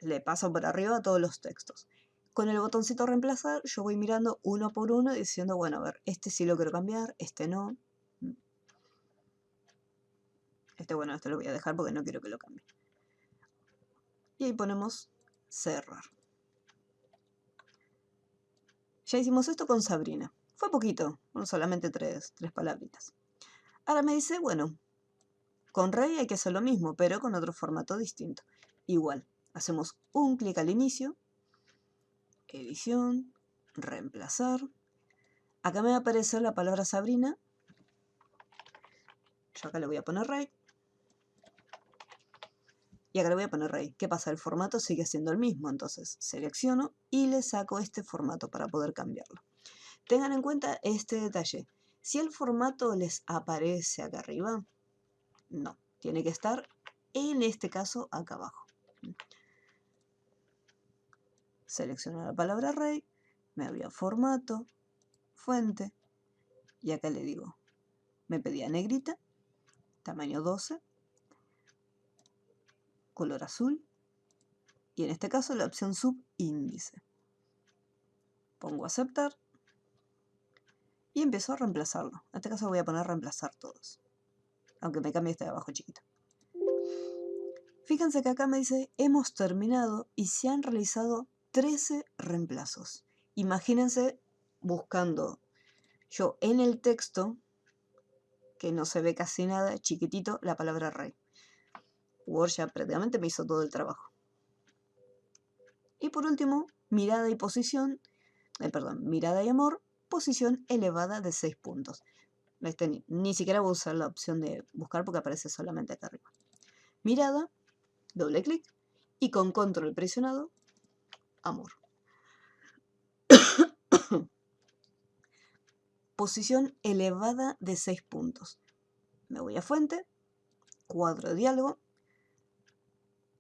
le paso por arriba a todos los textos. Con el botoncito reemplazar, yo voy mirando uno por uno diciendo, bueno, a ver, este sí lo quiero cambiar, este no. Este, bueno, este lo voy a dejar porque no quiero que lo cambie. Y ahí ponemos cerrar. Ya hicimos esto con Sabrina. Fue poquito, solamente tres palabritas. Ahora me dice, bueno, con Rey hay que hacer lo mismo, pero con otro formato distinto. Igual, hacemos un clic al inicio, edición, reemplazar. Acá me va a aparecer la palabra Sabrina. Yo acá le voy a poner Rey. Y acá le voy a poner Rey. ¿Qué pasa? El formato sigue siendo el mismo, entonces selecciono y le saco este formato para poder cambiarlo. Tengan en cuenta este detalle. Si el formato les aparece acá arriba, no. Tiene que estar, en este caso, acá abajo. Selecciono la palabra Rey, me voy a formato, fuente, y acá le digo, me pedía negrita, tamaño 12, color azul, y en este caso la opción subíndice. Pongo aceptar y empiezo a reemplazarlo. En este caso voy a poner reemplazar todos, aunque me cambie este de abajo chiquito. Fíjense que acá me dice, hemos terminado y se han realizado 13 reemplazos. Imagínense buscando yo en el texto, que no se ve casi nada, chiquitito, la palabra Rey. Word ya prácticamente me hizo todo el trabajo. Y por último, mirada y posición, mirada y amor, posición elevada de 6 puntos. Ni siquiera voy a usar la opción de buscar porque aparece solamente acá arriba. Mirada, doble clic y con control presionado, amor. Posición elevada de 6 puntos. Me voy a fuente, cuadro de diálogo,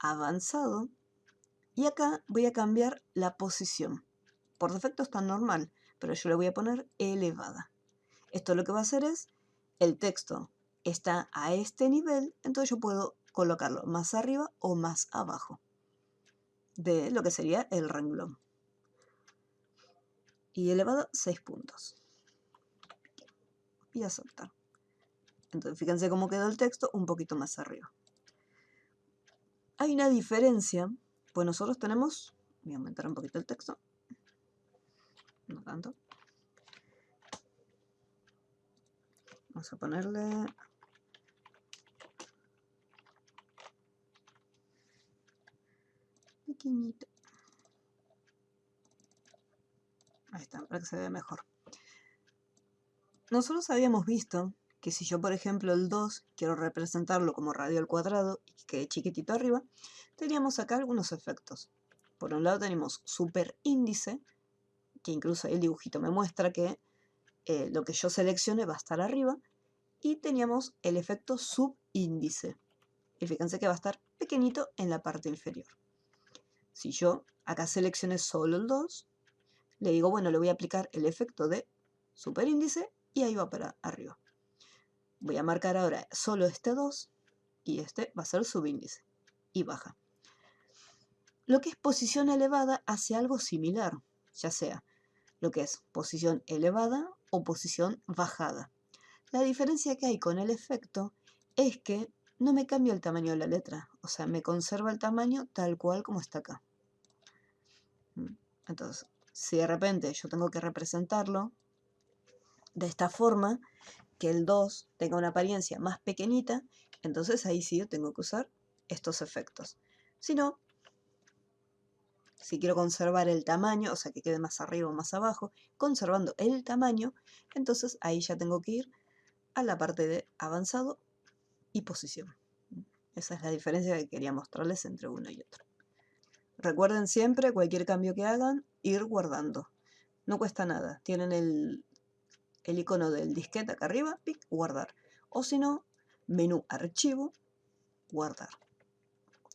avanzado, y acá voy a cambiar la posición. Por defecto está normal, pero yo le voy a poner elevada. Esto lo que va a hacer es, el texto está a este nivel, entonces yo puedo colocarlo más arriba o más abajo de lo que sería el renglón. Y elevado 6 puntos. Y aceptar. Entonces fíjense cómo quedó el texto un poquito más arriba. Hay una diferencia, pues nosotros tenemos, voy a aumentar un poquito el texto, no tanto. Vamos a ponerle pequeñito. Ahí está, para que se vea mejor. Nosotros habíamos visto que si yo, por ejemplo, el 2 quiero representarlo como radio al cuadrado y que quede chiquitito arriba, teníamos acá algunos efectos. Por un lado tenemos superíndice, que incluso el dibujito me muestra que lo que yo seleccione va a estar arriba, y teníamos el efecto subíndice. Y fíjense que va a estar pequeñito en la parte inferior. Si yo acá seleccioné solo el 2, le digo, bueno, le voy a aplicar el efecto de superíndice y ahí va para arriba. Voy a marcar ahora solo este 2 y este va a ser subíndice y baja. Lo que es posición elevada hace algo similar, ya sea lo que es posición elevada o posición bajada. La diferencia que hay con el efecto es que no me cambia el tamaño de la letra, o sea, me conserva el tamaño tal cual como está acá. Entonces, si de repente yo tengo que representarlo de esta forma, que el 2 tenga una apariencia más pequeñita, entonces ahí sí yo tengo que usar estos efectos. Si no, si quiero conservar el tamaño, o sea, que quede más arriba o más abajo, conservando el tamaño, entonces ahí ya tengo que ir a la parte de avanzado y posición. Esa es la diferencia que quería mostrarles entre uno y otro. Recuerden siempre, cualquier cambio que hagan, ir guardando. No cuesta nada. Tienen el icono del disquete acá arriba, pic, guardar. O si no, menú archivo, guardar.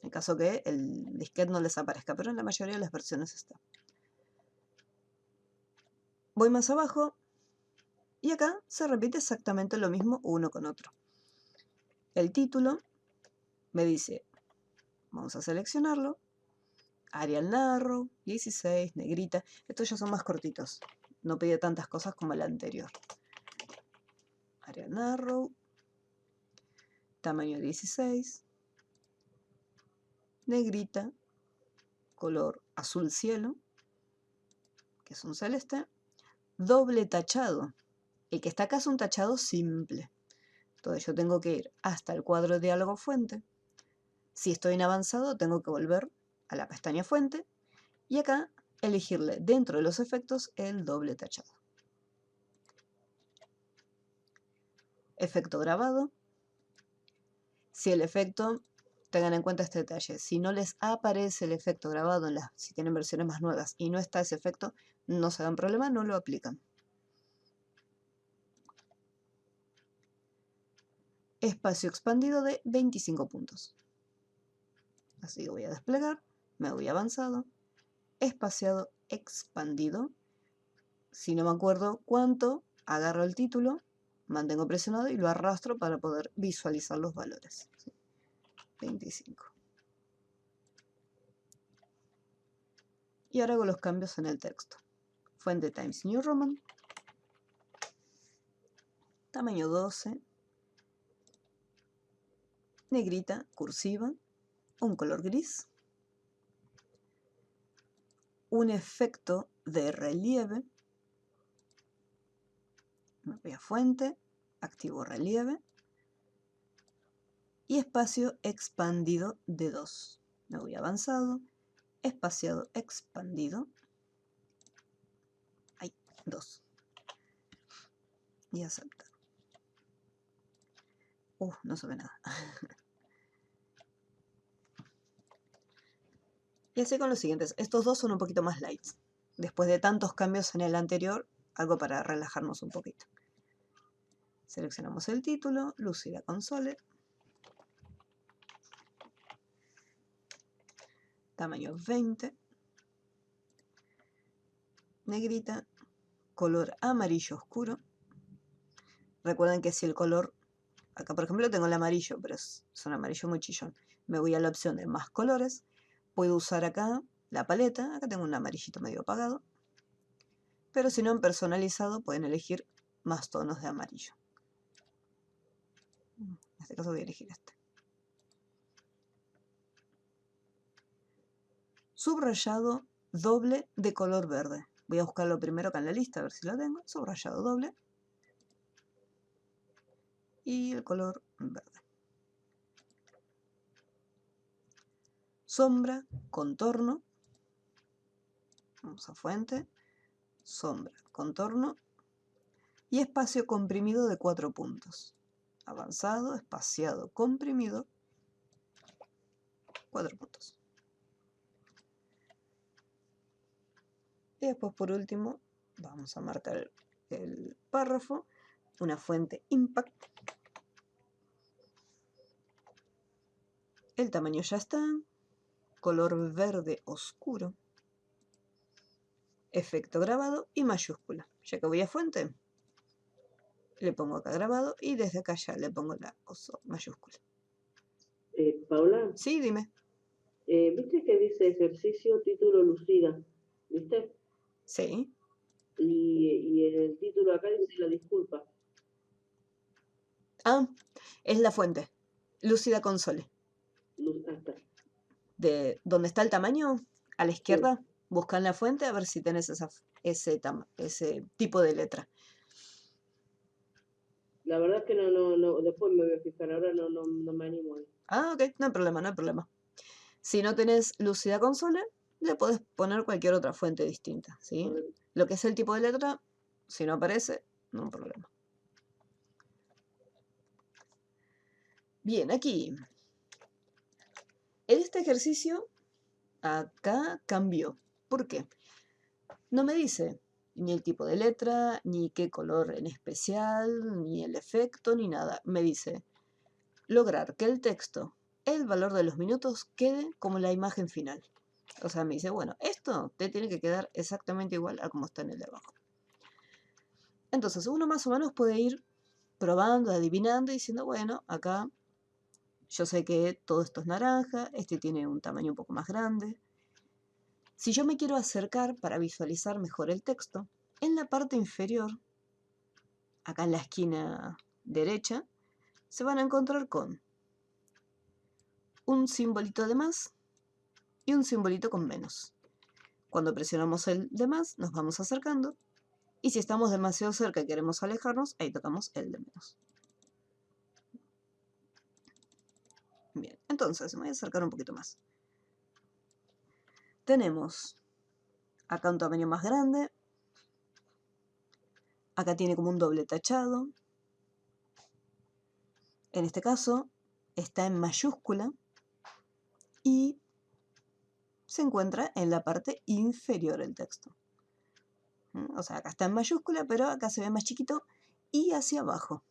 En caso que el disquete no les aparezca, pero en la mayoría de las versiones está. Voy más abajo y acá se repite exactamente lo mismo uno con otro. El título me dice, vamos a seleccionarlo, Arial Narrow, 16, negrita. Estos ya son más cortitos, no pide tantas cosas como el anterior. Arial Narrow, tamaño 16, negrita, color azul cielo, que es un celeste, doble tachado. El que está acá es un tachado simple. Entonces yo tengo que ir hasta el cuadro de diálogo fuente. Si estoy en avanzado, tengo que volver a la pestaña fuente y acá elegirle dentro de los efectos el doble tachado. Efecto grabado. Si el efecto, tengan en cuenta este detalle, si no les aparece el efecto grabado, si tienen versiones más nuevas y no está ese efecto, no se hagan problema, no lo aplican. Espacio expandido de 25 puntos. Así que voy a desplegar, me voy avanzado, espaciado expandido. Si no me acuerdo cuánto, agarro el título, mantengo presionado y lo arrastro para poder visualizar los valores. 25. Y ahora hago los cambios en el texto. Fuente Times New Roman, tamaño 12, negrita, cursiva, un color gris, un efecto de relieve, me voy a fuente, activo relieve y espacio expandido de 2. Me voy a avanzado, espaciado expandido, hay 2 y aceptar. No se ve nada. Y así con los siguientes. Estos dos son un poquito más lights. Después de tantos cambios en el anterior, algo para relajarnos un poquito. Seleccionamos el título, Lucida Console. Tamaño 20. Negrita, color amarillo oscuro. Recuerden que si el color, acá por ejemplo tengo el amarillo, pero es un amarillo muy chillón. Me voy a la opción de más colores. Puedo usar acá la paleta. Acá tengo un amarillito medio apagado. Pero si no, en personalizado pueden elegir más tonos de amarillo. En este caso voy a elegir este. Subrayado doble de color verde. Voy a buscarlo primero acá en la lista, a ver si lo tengo. Subrayado doble. Y el color verde. Sombra, contorno. Vamos a fuente. Sombra, contorno. Y espacio comprimido de 4 puntos. Avanzado, espaciado, comprimido. 4 puntos. Y después por último vamos a marcar el párrafo. Una fuente impact. El tamaño ya está. Color verde oscuro. Efecto grabado y mayúscula. Ya que voy a fuente, Le pongo acá grabado y desde acá ya le pongo la oso mayúscula. Paula, Sí, dime. ¿viste que dice ejercicio título lucida? ¿Viste? Sí. Y en el título acá dice la disculpa. Ah, es la fuente. Lúcida Console. Hasta. De donde está el tamaño, a la Sí. izquierda, busca en la fuente a ver si tenés ese tipo de letra. La verdad es que no, después me voy a fijar, ahora no me animo a ir. Ah, ok, no hay problema, no hay problema. Si no tenés Lúcida Console, le podés poner cualquier otra fuente distinta, ¿sí? Lo que es el tipo de letra, si no aparece, no hay problema. Bien, aquí. En este ejercicio, acá cambió. ¿Por qué? No me dice ni el tipo de letra, ni qué color en especial, ni el efecto, ni nada. Me dice lograr que el texto, el valor de los minutos, quede como la imagen final. O sea, me dice, bueno, esto te tiene que quedar exactamente igual a como está en el de abajo. Entonces uno más o menos puede ir probando, adivinando y diciendo, bueno, acá yo sé que todo esto es naranja, este tiene un tamaño un poco más grande. Si yo me quiero acercar para visualizar mejor el texto, en la parte inferior, acá en la esquina derecha, se van a encontrar con un simbolito de más y un simbolito con menos. Cuando presionamos el de más, nos vamos acercando. Y si estamos demasiado cerca y queremos alejarnos, ahí tocamos el de menos. Bien, entonces me voy a acercar un poquito más. Tenemos acá un tamaño más grande. Acá tiene como un doble tachado. En este caso está en mayúscula y se encuentra en la parte inferior del texto. O sea, acá está en mayúscula, pero acá se ve más chiquito y hacia abajo.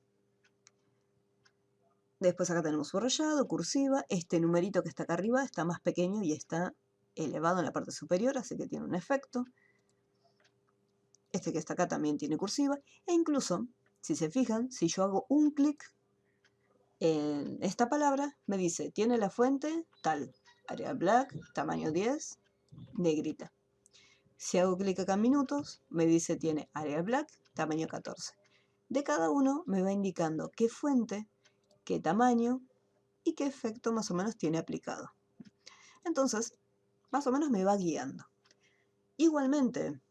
Después acá tenemos subrayado, cursiva. Este numerito que está acá arriba está más pequeño y está elevado en la parte superior, así que tiene un efecto. Este que está acá también tiene cursiva. E incluso, si se fijan, si yo hago un clic en esta palabra, me dice, tiene la fuente tal. Arial Black, tamaño 10, negrita. Si hago clic acá en minutos, me dice tiene Arial Black, tamaño 14. De cada uno me va indicando qué fuente, qué tamaño y qué efecto más o menos tiene aplicado. Entonces, más o menos me va guiando. Igualmente,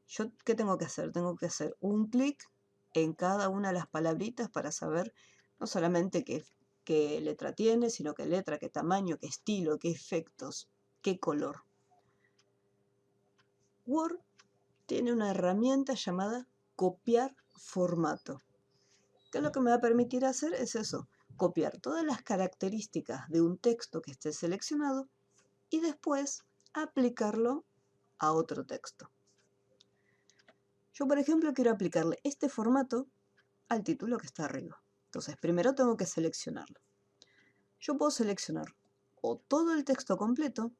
¿yo qué tengo que hacer? Tengo que hacer un clic en cada una de las palabritas para saber no solamente qué letra tiene, sino qué letra, qué tamaño, qué estilo, qué efectos, qué color. Word tiene una herramienta llamada copiar formato, que lo que me va a permitir hacer es eso, copiar todas las características de un texto que esté seleccionado y después aplicarlo a otro texto. Yo, por ejemplo, quiero aplicarle este formato al título que está arriba. Entonces, primero tengo que seleccionarlo. Yo puedo seleccionar o todo el texto completo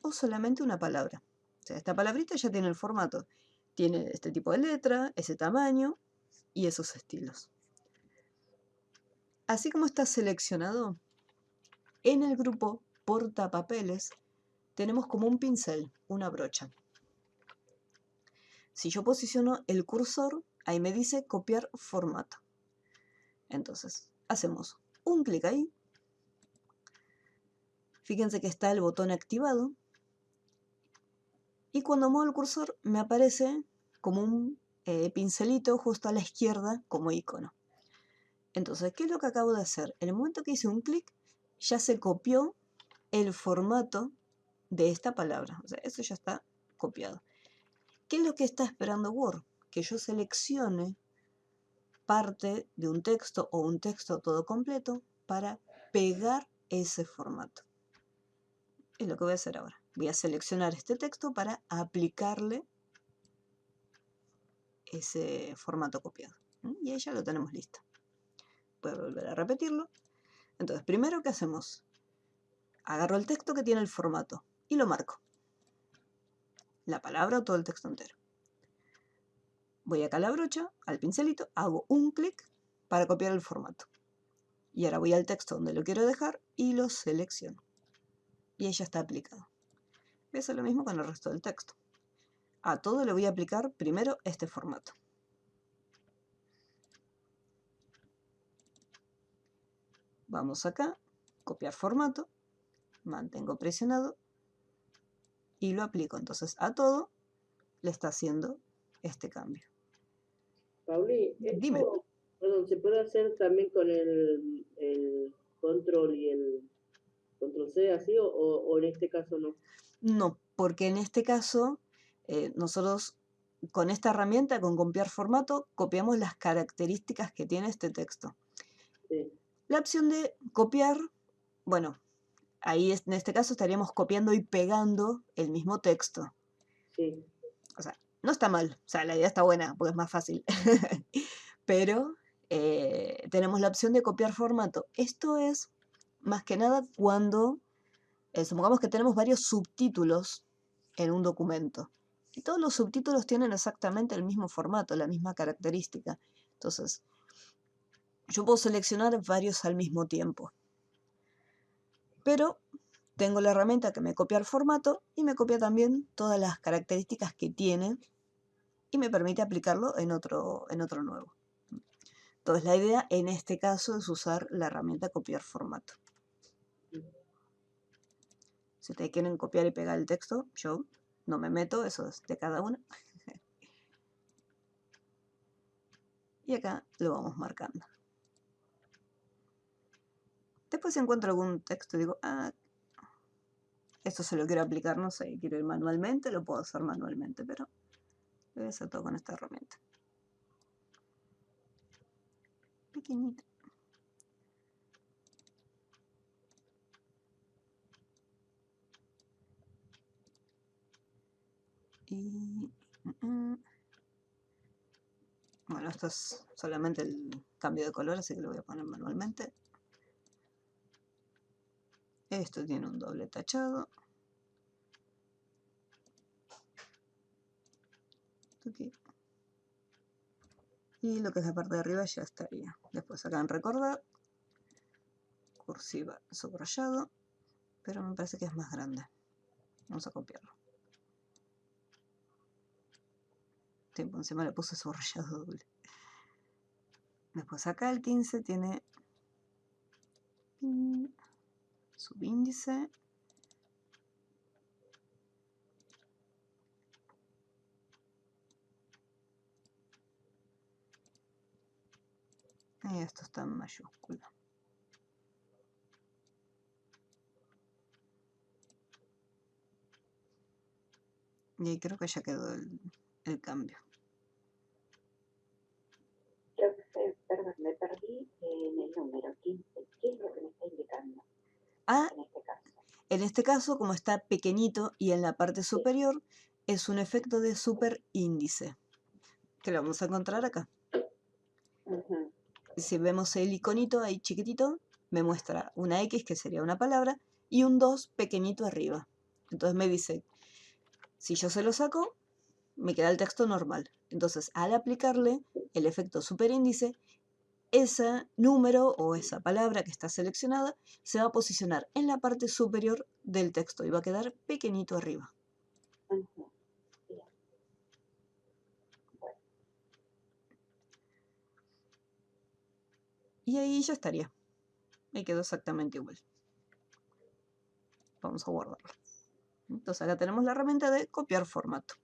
o solamente una palabra. O sea, esta palabrita ya tiene el formato. Tiene este tipo de letra, ese tamaño y esos estilos. Así como está seleccionado, en el grupo portapapeles tenemos como un pincel, una brocha. Si yo posiciono el cursor, ahí me dice copiar formato. Entonces, hacemos un clic ahí. Fíjense que está el botón activado. Y cuando muevo el cursor, me aparece como un pincelito justo a la izquierda como icono. Entonces, ¿qué es lo que acabo de hacer? En el momento que hice un clic, ya se copió el formato de esta palabra. O sea, eso ya está copiado. ¿Qué es lo que está esperando Word? Que yo seleccione parte de un texto o un texto todo completo para pegar ese formato. Es lo que voy a hacer ahora. Voy a seleccionar este texto para aplicarle ese formato copiado. Y ahí ya lo tenemos listo. Voy a volver a repetirlo. Entonces, primero, ¿qué hacemos? Agarro el texto que tiene el formato y lo marco. La palabra o todo el texto entero. Voy acá a la brocha, al pincelito, hago un clic para copiar el formato. Y ahora voy al texto donde lo quiero dejar y lo selecciono. Y ahí ya está aplicado. Voy a hacer lo mismo con el resto del texto. A todo le voy a aplicar primero este formato. Vamos acá, copiar formato, mantengo presionado y lo aplico. Entonces a todo le está haciendo este cambio. Pauli, Dime. esto, perdón, ¿se puede hacer también con el control y el control C así o en este caso no? No, porque en este caso nosotros con esta herramienta, con copiar formato, copiamos las características que tiene este texto. Sí, La opción de copiar, bueno, ahí en este caso estaríamos copiando y pegando el mismo texto. sí. O sea, no está mal, o sea, la idea está buena porque es más fácil. Pero tenemos la opción de copiar formato. Esto es más que nada cuando supongamos que tenemos varios subtítulos en un documento. Y todos los subtítulos tienen exactamente el mismo formato, la misma característica. Entonces, yo puedo seleccionar varios al mismo tiempo. Pero tengo la herramienta que me copia el formato y me copia también todas las características que tiene y me permite aplicarlo en otro nuevo. Entonces, la idea en este caso es usar la herramienta copiar formato. Si ustedes quieren copiar y pegar el texto, yo no me meto, eso es de cada uno. Y acá lo vamos marcando. Después si encuentro algún texto y digo, esto se lo quiero aplicar, no sé, quiero ir manualmente, lo puedo hacer manualmente, pero lo voy a hacer todo con esta herramienta. Pequeñita. Y... bueno, esto es solamente el cambio de color, así que lo voy a poner manualmente. Esto tiene un doble tachado. Aquí. Y lo que es la parte de arriba ya estaría. Después acá en recordar, cursiva subrayado, pero me parece que es más grande. Vamos a copiarlo. Tiempo encima le puse subrayado doble. Después acá el 15 tiene subíndice. Y esto está en mayúscula. Y ahí creo que ya quedó el cambio. Perdón, me perdí en el número 15. ¿Qué es lo que me está indicando en este caso? En este caso, como está pequeñito y en la parte superior, es un efecto de superíndice, que lo vamos a encontrar acá. Si vemos el iconito ahí chiquitito, me muestra una X, que sería una palabra, y un 2 pequeñito arriba. Entonces me dice, si yo se lo saco, me queda el texto normal. Entonces, al aplicarle el efecto superíndice, ese número o esa palabra que está seleccionada se va a posicionar en la parte superior del texto y va a quedar pequeñito arriba. Y ahí ya estaría. Ahí quedó exactamente igual. Vamos a guardarlo. Entonces acá tenemos la herramienta de copiar formato.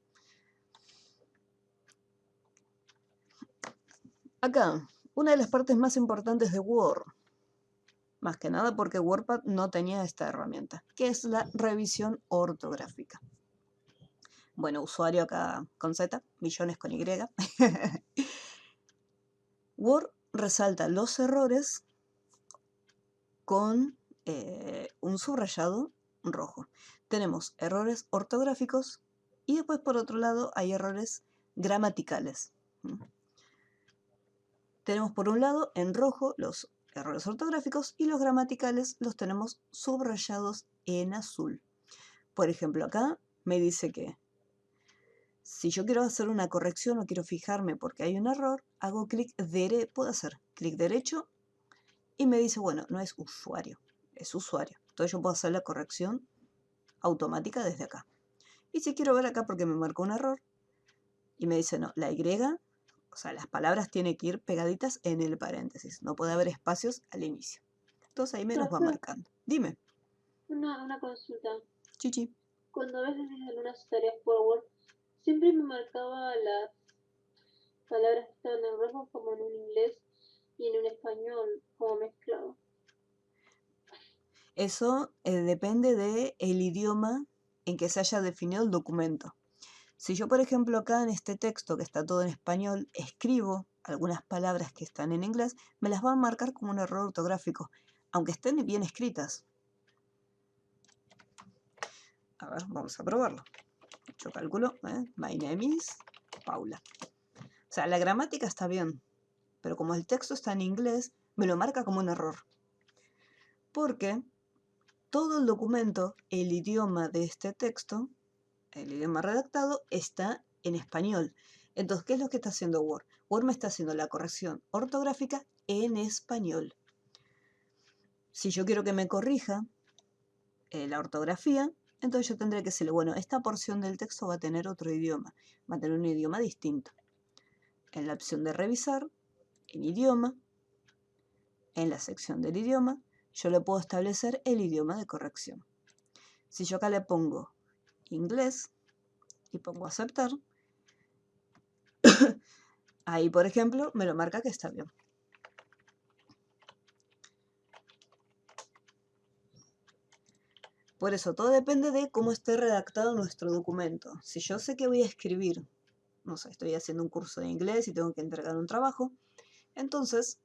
Acá, una de las partes más importantes de Word, más que nada porque WordPad no tenía esta herramienta, que es la revisión ortográfica. Bueno, usuario acá con Z, millones con Y. Word resalta los errores con un subrayado rojo. Tenemos errores ortográficos y después por otro lado hay errores gramaticales. Tenemos por un lado en rojo los errores ortográficos y los gramaticales los tenemos subrayados en azul. Por ejemplo, acá me dice que Si yo quiero hacer una corrección o quiero fijarme porque hay un error, hago clic derecho, puedo hacer clic derecho y me dice, bueno, no es usuario, es usuario. Entonces yo puedo hacer la corrección automática desde acá. Y si quiero ver acá porque me marcó un error y me dice, no, la Y, o sea, las palabras tienen que ir pegaditas en el paréntesis, no puede haber espacios al inicio. Entonces ahí me los va Profe, marcando. Dime, una consulta. chichi. Cuando a veces hice algunas tareas por Word, siempre me marcaba las palabras que estaban en rojo como en un inglés y en un español, como mezclado. Eso depende del idioma en que se haya definido el documento. Si yo, por ejemplo, acá en este texto que está todo en español, escribo algunas palabras que están en inglés, me las va a marcar como un error ortográfico, aunque estén bien escritas. A ver, vamos a probarlo. Yo calculo, my name is Paula. O sea, la gramática está bien, pero como el texto está en inglés, me lo marca como un error. Porque todo el documento, el idioma de este texto, el idioma redactado, está en español. Entonces, ¿qué es lo que está haciendo Word? Word me está haciendo la corrección ortográfica en español. Si yo quiero que me corrija la ortografía, entonces yo tendré que decirle, bueno, esta porción del texto va a tener otro idioma, va a tener un idioma distinto. En la opción de revisar, en idioma, en la sección del idioma, yo le puedo establecer el idioma de corrección. Si yo acá le pongo inglés y pongo aceptar, ahí, por ejemplo, me lo marca que está bien. Por eso, todo depende de cómo esté redactado nuestro documento. Si yo sé que voy a escribir, no sé, estoy haciendo un curso de inglés y tengo que entregar un trabajo, entonces,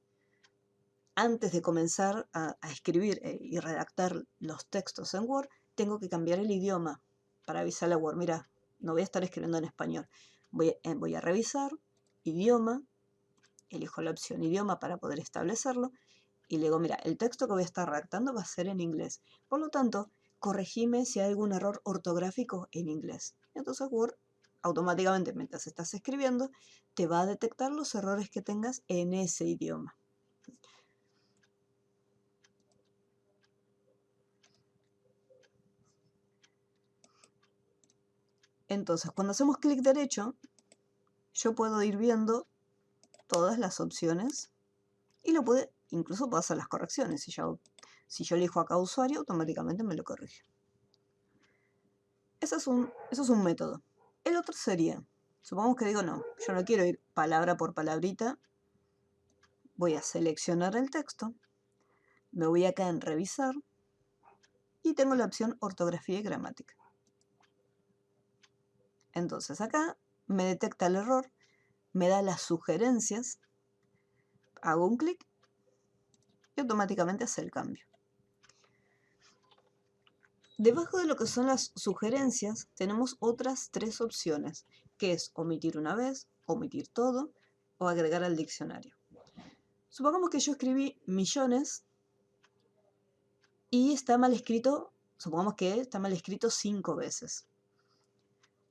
antes de comenzar a escribir y redactar los textos en Word, tengo que cambiar el idioma para avisarle a Word, mira, no voy a estar escribiendo en español. Voy a revisar, idioma, elijo la opción idioma para poder establecerlo, y le digo, mira, el texto que voy a estar redactando va a ser en inglés. Por lo tanto, corregime si hay algún error ortográfico en inglés. Entonces Word automáticamente, mientras estás escribiendo, te va a detectar los errores que tengas en ese idioma. Entonces, cuando hacemos clic derecho, yo puedo ir viendo todas las opciones y incluso puedo hacer las correcciones. Si yo elijo acá usuario, automáticamente me lo corrige. Eso es un método. El otro sería, supongamos que digo no, yo no quiero ir palabra por palabrita, voy a seleccionar el texto, me voy acá en revisar y tengo la opción ortografía y gramática. Entonces acá me detecta el error, me da las sugerencias, hago un clic y automáticamente hace el cambio. Debajo de lo que son las sugerencias tenemos otras 3 opciones, que es omitir una vez, omitir todo o agregar al diccionario. Supongamos que yo escribí millones y está mal escrito, supongamos que está mal escrito 5 veces.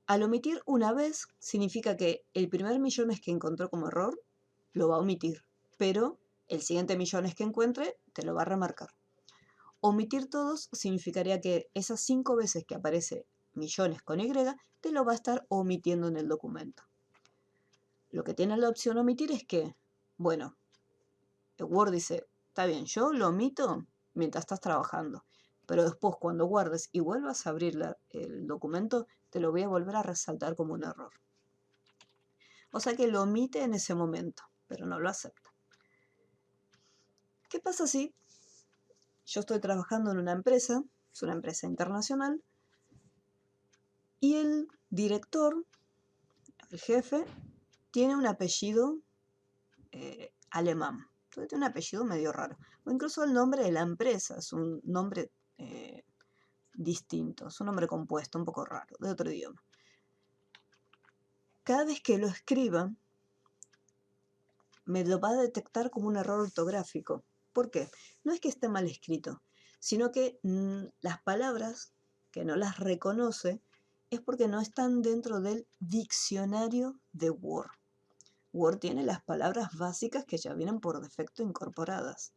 Al omitir una vez significa que el primer millones que encontró como error lo va a omitir, pero el siguiente millones que encuentre te lo va a remarcar. Omitir todos significaría que esas 5 veces que aparece millones con Y, te lo va a estar omitiendo en el documento. Lo que tiene la opción omitir es que, bueno, Word dice, está bien, yo lo omito mientras estás trabajando, pero después cuando guardes y vuelvas a abrir el documento, te lo voy a volver a resaltar como un error. O sea que lo omite en ese momento, pero no lo acepta. ¿Qué pasa si yo estoy trabajando en una empresa, es una empresa internacional, y el director, el jefe, tiene un apellido alemán? Entonces tiene un apellido medio raro. O incluso el nombre de la empresa es un nombre distinto, es un nombre compuesto, un poco raro, de otro idioma. Cada vez que lo escriba, me lo va a detectar como un error ortográfico. ¿Por qué? No es que esté mal escrito, sino que las palabras, que no las reconoce, es porque no están dentro del diccionario de Word. Word tiene las palabras básicas que ya vienen por defecto incorporadas.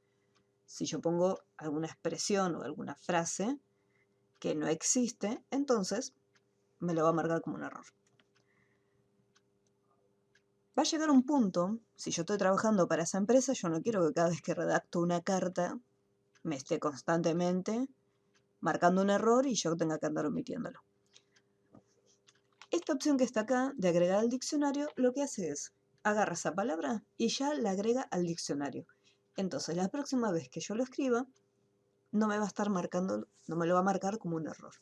Si yo pongo alguna expresión o alguna frase que no existe, entonces me lo va a marcar como un error. Va a llegar un punto, si yo estoy trabajando para esa empresa, yo no quiero que cada vez que redacto una carta me esté constantemente marcando un error y yo tenga que andar omitiéndolo. Esta opción que está acá, de agregar al diccionario, lo que hace es, agarra esa palabra y ya la agrega al diccionario. Entonces, la próxima vez que yo lo escriba, no me va a estar marcando, no me lo va a marcar como un error.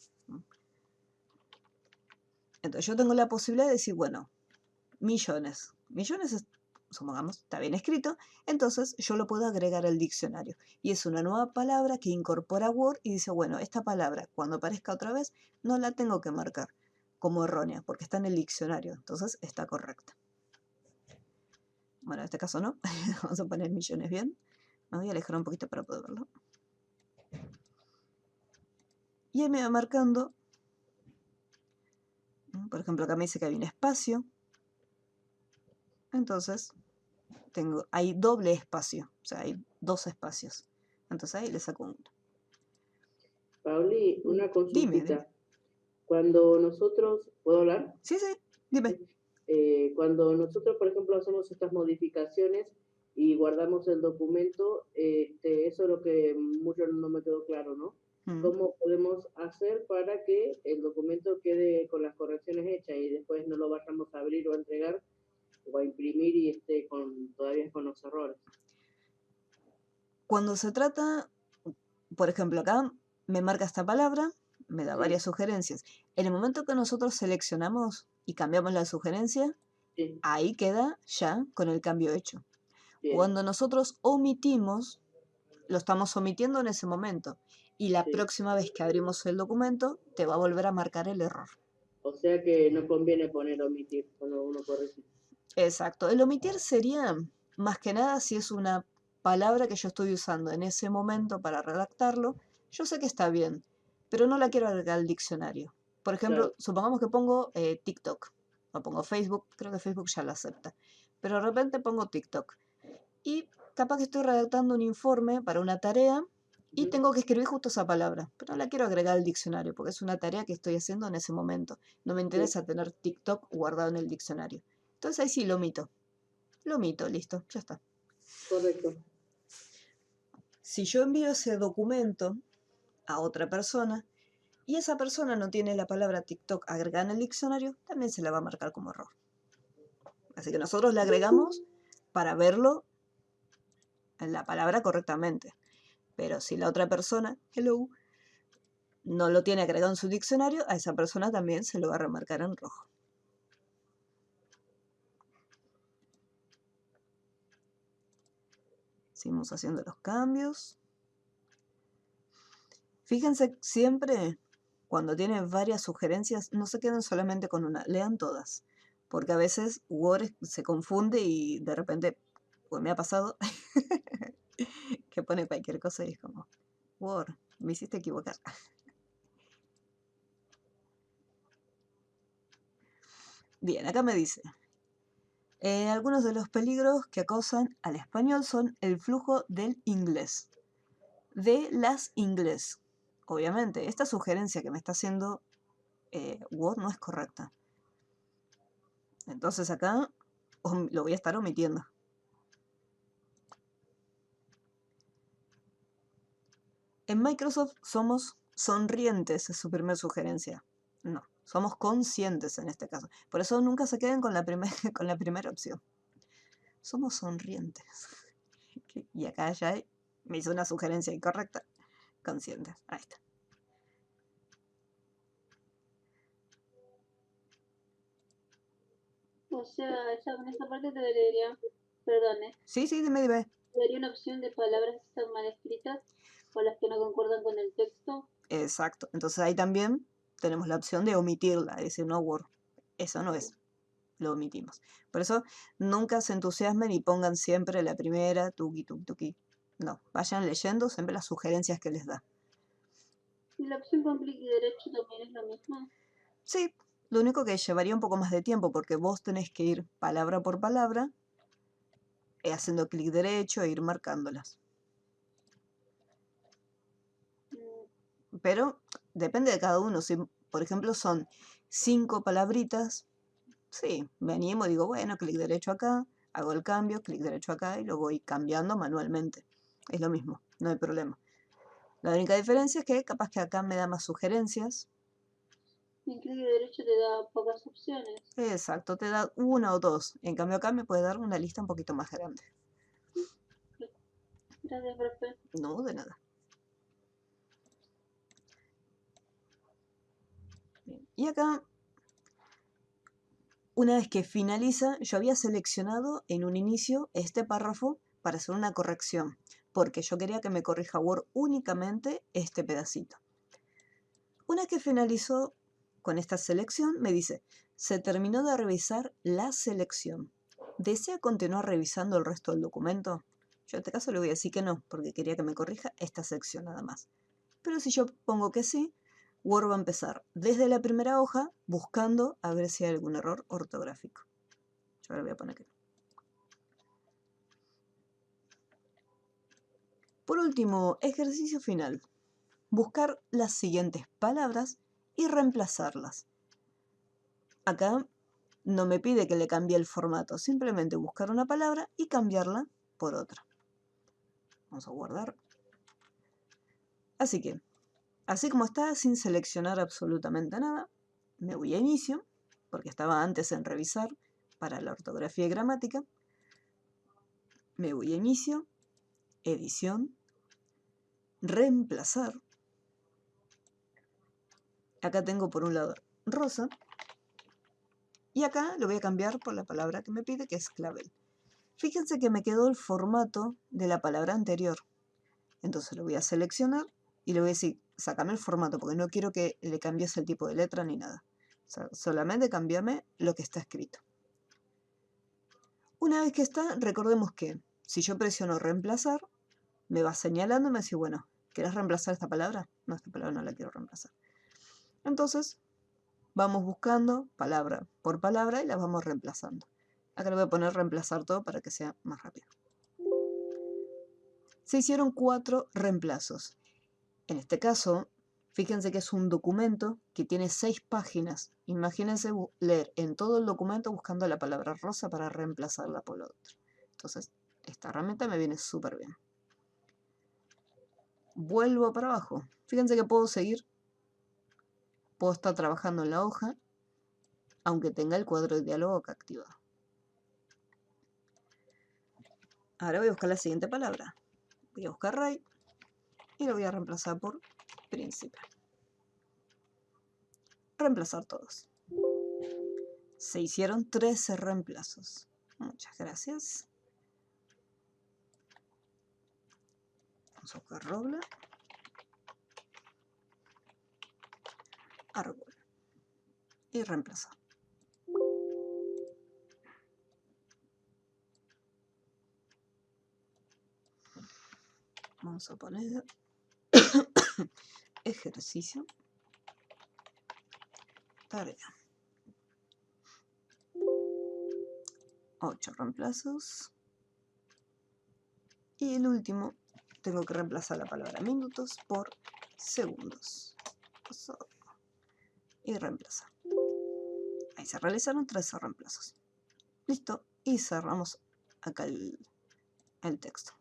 Entonces, yo tengo la posibilidad de decir, bueno, millones. Millones es, supongamos, está bien escrito, entonces yo lo puedo agregar al diccionario. Y es una nueva palabra que incorpora Word y dice, bueno, esta palabra cuando aparezca otra vez no la tengo que marcar como errónea, porque está en el diccionario, entonces está correcta. Bueno, en este caso no, vamos a poner millones bien. Me voy a alejar un poquito para poder verlo. Y ahí me va marcando, por ejemplo, acá me dice que hay un espacio, entonces hay doble espacio, o sea, hay dos espacios. Entonces ahí le saco uno. Pauli, una Dime, consultita. dime. Cuando nosotros, ¿puedo hablar? Sí, dime. Cuando nosotros, por ejemplo, hacemos estas modificaciones y guardamos el documento, eso es lo que mucho no me quedó claro, ¿no? ¿Cómo podemos hacer para que el documento quede con las correcciones hechas y después no lo vayamos a abrir o a entregar o a imprimir y esté todavía con los errores? Cuando se trata, por ejemplo, acá me marca esta palabra, me da varias sugerencias. En el momento que nosotros seleccionamos y cambiamos la sugerencia, ahí queda ya con el cambio hecho. Bien. Cuando nosotros omitimos, lo estamos omitiendo en ese momento. Y la próxima vez que abrimos el documento, te va a volver a marcar el error. O sea que no conviene poner omitir cuando uno corrige. Exacto. El omitir sería, más que nada, si es una palabra que yo estoy usando en ese momento para redactarlo, yo sé que está bien, pero no la quiero agregar al diccionario. Por ejemplo, supongamos que pongo TikTok, o pongo Facebook, creo que Facebook ya lo acepta, pero de repente pongo TikTok. Y capaz que estoy redactando un informe para una tarea y tengo que escribir justo esa palabra, pero no la quiero agregar al diccionario porque es una tarea que estoy haciendo en ese momento. No me interesa tener TikTok guardado en el diccionario. Entonces ahí sí lo omito. Lo omito, listo, ya está. Correcto. Si yo envío ese documento a otra persona y esa persona no tiene la palabra TikTok agregada en el diccionario, también se la va a marcar como error. Así que nosotros la agregamos para verlo en la palabra correctamente. Pero si la otra persona, hello, no lo tiene agregado en su diccionario, a esa persona también se lo va a remarcar en rojo. Seguimos haciendo los cambios. Fíjense siempre, cuando tienen varias sugerencias, no se queden solamente con una, lean todas. Porque a veces Word se confunde y de repente, pues me ha pasado, que pone cualquier cosa y es como, Word, me hiciste equivocar. Bien, acá me dice, algunos de los peligros que acosan al español son el flujo del inglés, de las inglés. Obviamente, esta sugerencia que me está haciendo Word no es correcta. Entonces acá lo voy a estar omitiendo. En Microsoft somos sonrientes, es su primera sugerencia. No, somos conscientes en este caso. Por eso nunca se queden con la primera opción. Somos sonrientes. Y acá ya me hizo una sugerencia incorrecta. Conscientes. Ahí está. O sea, en esa parte te debería, perdone, Sí, dime. debería una opción de palabras que están mal escritas o las que no concuerdan con el texto. Exacto. Entonces ahí también tenemos la opción de omitirla, decir no Word. Eso no es. Lo omitimos. Por eso nunca se entusiasmen y pongan siempre la primera, tuki. No, vayan leyendo siempre las sugerencias que les da. ¿Y la opción con clic y derecho también es lo mismo? Sí, lo único que llevaría un poco más de tiempo porque vos tenés que ir palabra por palabra, haciendo clic derecho e ir marcándolas. Pero depende de cada uno. Si, por ejemplo, son 5 palabritas, sí, me animo, digo, bueno, clic derecho acá, hago el cambio, clic derecho acá y lo voy cambiando manualmente. Es lo mismo, no hay problema. La única diferencia es que capaz que acá me da más sugerencias. En clic derecho te da pocas opciones. Exacto, te da una o dos. En cambio acá me puede dar una lista un poquito más grande. Gracias, profe. No, de nada. Bien. Y acá, una vez que finaliza, yo había seleccionado en un inicio este párrafo para hacer una corrección, porque yo quería que me corrija Word únicamente este pedacito. Una vez que finalizó con esta selección, me dice, se terminó de revisar la selección. ¿Desea continuar revisando el resto del documento? Yo en este caso le voy a decir que no, porque quería que me corrija esta sección nada más. Pero si yo pongo que sí, Word va a empezar desde la primera hoja buscando a ver si hay algún error ortográfico. Yo le voy a poner que no. Por último, ejercicio final. Buscar las siguientes palabras y reemplazarlas. Acá no me pide que le cambie el formato, simplemente buscar una palabra y cambiarla por otra. Vamos a guardar. Así que, así como está, sin seleccionar absolutamente nada, me voy a inicio, porque estaba antes en revisar para la ortografía y gramática. Me voy a inicio, edición, reemplazar. Acá tengo por un lado rosa. Y acá lo voy a cambiar por la palabra que me pide, que es clavel. Fíjense que me quedó el formato de la palabra anterior. Entonces lo voy a seleccionar y le voy a decir, sácame el formato, porque no quiero que le cambies el tipo de letra ni nada. O sea, solamente cámbiame lo que está escrito. Una vez que está, recordemos que si yo presiono reemplazar, me va señalando y me dice, bueno, ¿querés reemplazar esta palabra? No, esta palabra no la quiero reemplazar. Entonces, vamos buscando palabra por palabra y las vamos reemplazando. Acá le voy a poner reemplazar todo para que sea más rápido. Se hicieron 4 reemplazos. En este caso, fíjense que es un documento que tiene 6 páginas. Imagínense leer en todo el documento buscando la palabra rosa para reemplazarla por la otra. Entonces, esta herramienta me viene súper bien. Vuelvo para abajo. Fíjense que puedo seguir. Puedo estar trabajando en la hoja, aunque tenga el cuadro de diálogo acá activado. Ahora voy a buscar la siguiente palabra. Voy a buscar Ray y lo voy a reemplazar por príncipe. Reemplazar todos. Se hicieron 13 reemplazos. Muchas gracias. Vamos a buscar roble. Árbol. Y reemplazar. Vamos a poner ejercicio. Tarea. 8 reemplazos. Y el último, tengo que reemplazar la palabra minutos por segundos. Y reemplazar. Ahí se realizaron 13 reemplazos. Listo. Y cerramos acá el texto.